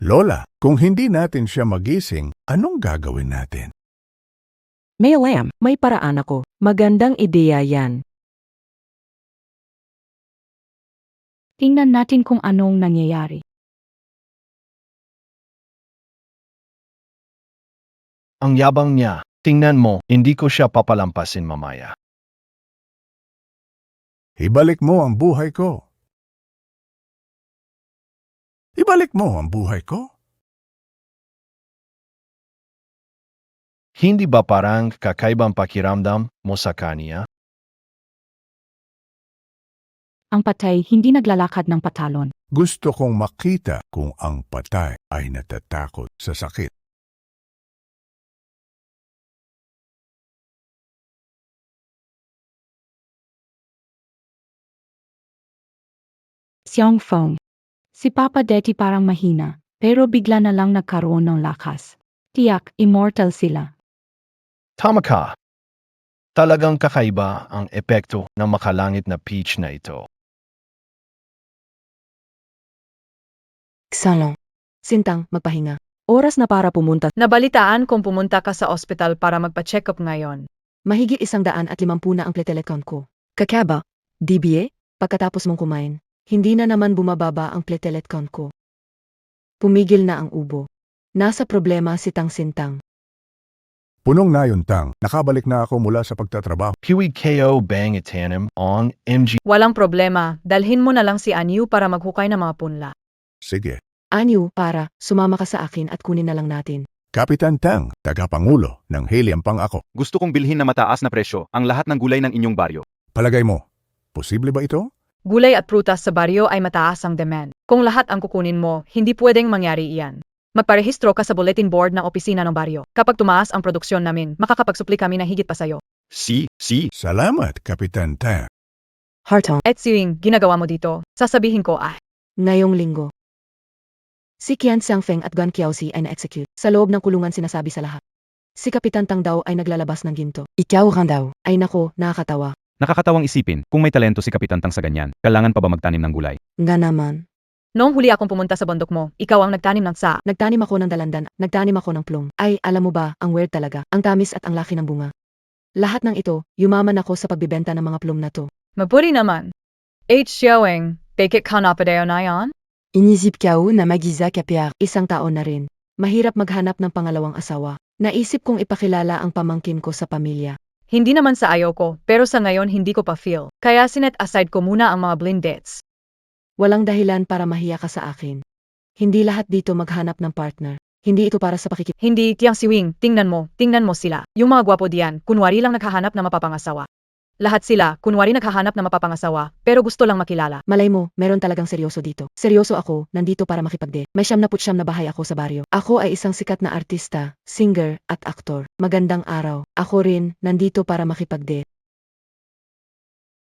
Speaker 5: Lola, kung hindi natin siya magising, anong gagawin natin?
Speaker 2: May alam, may paraan ako. Magandang ideya yan.
Speaker 8: Tingnan natin kung anong nangyayari.
Speaker 10: Ang yabang niya, tingnan mo, hindi ko siya papalampasin mamaya.
Speaker 5: Ibalik mo ang buhay ko. Ibalik mo ang buhay ko.
Speaker 10: Hindi ba parang kakaibang pakiramdam mo sa kanya?
Speaker 8: Ang patay hindi naglalakad ng patalon.
Speaker 5: Gusto kong makita kung ang patay ay natatakot sa sakit.
Speaker 8: Xiangfeng. Si Papa Deti parang mahina, pero bigla na lang nagkaroon ng lakas. Tiyak, immortal sila.
Speaker 10: Tama ka. Talagang kakaiba ang epekto ng makalangit na peach na ito.
Speaker 11: Excellent.
Speaker 2: Sintang, magpahinga. Oras na para pumunta.
Speaker 1: Nabalitaan kung pumunta ka sa ospital para magpa-check up ngayon.
Speaker 11: Mahigit 150 na ang platelet count ko. Kakaba, DBA, pagkatapos mong kumain, hindi na naman bumababa ang platelet count ko. Pumigil na ang ubo. Nasa problema si Tang Sintang.
Speaker 5: Punong na yun, Tang. Nakabalik na ako mula sa pagtatrabaho.
Speaker 10: Huwag KO bang itanim on MG.
Speaker 1: Walang problema, dalhin mo na lang si Anyu para maghukay ng mga punla.
Speaker 5: Sige.
Speaker 11: Anyu, para, sumama ka sa akin at kunin na lang natin.
Speaker 5: Kapitan Tang, tagapangulo ng Helium Pang ako.
Speaker 9: Gusto kong bilhin na mataas na presyo ang lahat ng gulay ng inyong baryo.
Speaker 5: Palagay mo, posible ba ito?
Speaker 1: Gulay at prutas sa baryo ay mataas ang demand. Kung lahat ang kukunin mo, hindi pwedeng mangyari iyan. Magparehistro ka sa bulletin board ng opisina ng baryo. Kapag tumaas ang produksyon namin, makakapagsupli kami na higit pa sa'yo.
Speaker 9: Si.
Speaker 5: Salamat, Kapitan Tang.
Speaker 11: Hartong,
Speaker 1: At siwing ginagawa mo dito, sasabihin ko
Speaker 11: ngayong linggo. Si Qian Xiangfeng at Guan Qiaozi ay na-execute. Sa loob ng kulungan sinasabi sa lahat. Si Kapitan Tang daw ay naglalabas ng ginto. Ikaw ran daw. Ay nako, nakakatawa.
Speaker 3: Nakakatawang isipin, kung may talento si Kapitan Tang sa ganyan, kailangan pa ba magtanim ng gulay?
Speaker 11: Nga naman.
Speaker 1: Noong huli akong pumunta sa bundok mo, ikaw ang nagtanim ng sa.
Speaker 11: Nagtanim ako ng dalandan, nagtanim ako ng plum. Ay, alam mo ba, ang weird talaga. Ang tamis at ang laki ng bunga. Lahat ng ito, yumaman ako sa pagbibenta ng mga plum na to.
Speaker 1: Mabuti naman. H. Xiaowing, bakit ka napadeo na yan?
Speaker 11: Inisip kao na magiza kapiar. Isang taon na rin. Mahirap maghanap ng pangalawang asawa. Naisip kong ipakilala ang pamangkin ko sa pamilya.
Speaker 1: Hindi naman sa ayaw ko, pero sa ngayon hindi ko pa feel. Kaya sinet aside ko muna ang mga blind dates.
Speaker 11: Walang dahilan para mahiya ka sa akin. Hindi lahat dito maghanap ng partner. Hindi ito para sa pakikip.
Speaker 1: Hindi, Tiang Siwing, tingnan mo sila. Yung mga gwapo diyan, kunwari lang naghahanap na mapapangasawa. Lahat sila, kunwari naghahanap na mapapangasawa, pero gusto lang makilala.
Speaker 11: Malay mo, meron talagang seryoso dito. Seryoso ako, nandito para makipagdate. May 79 na bahay ako sa baryo. Ako ay isang sikat na artista, singer, at aktor. Magandang araw. Ako rin, nandito para makipagdate.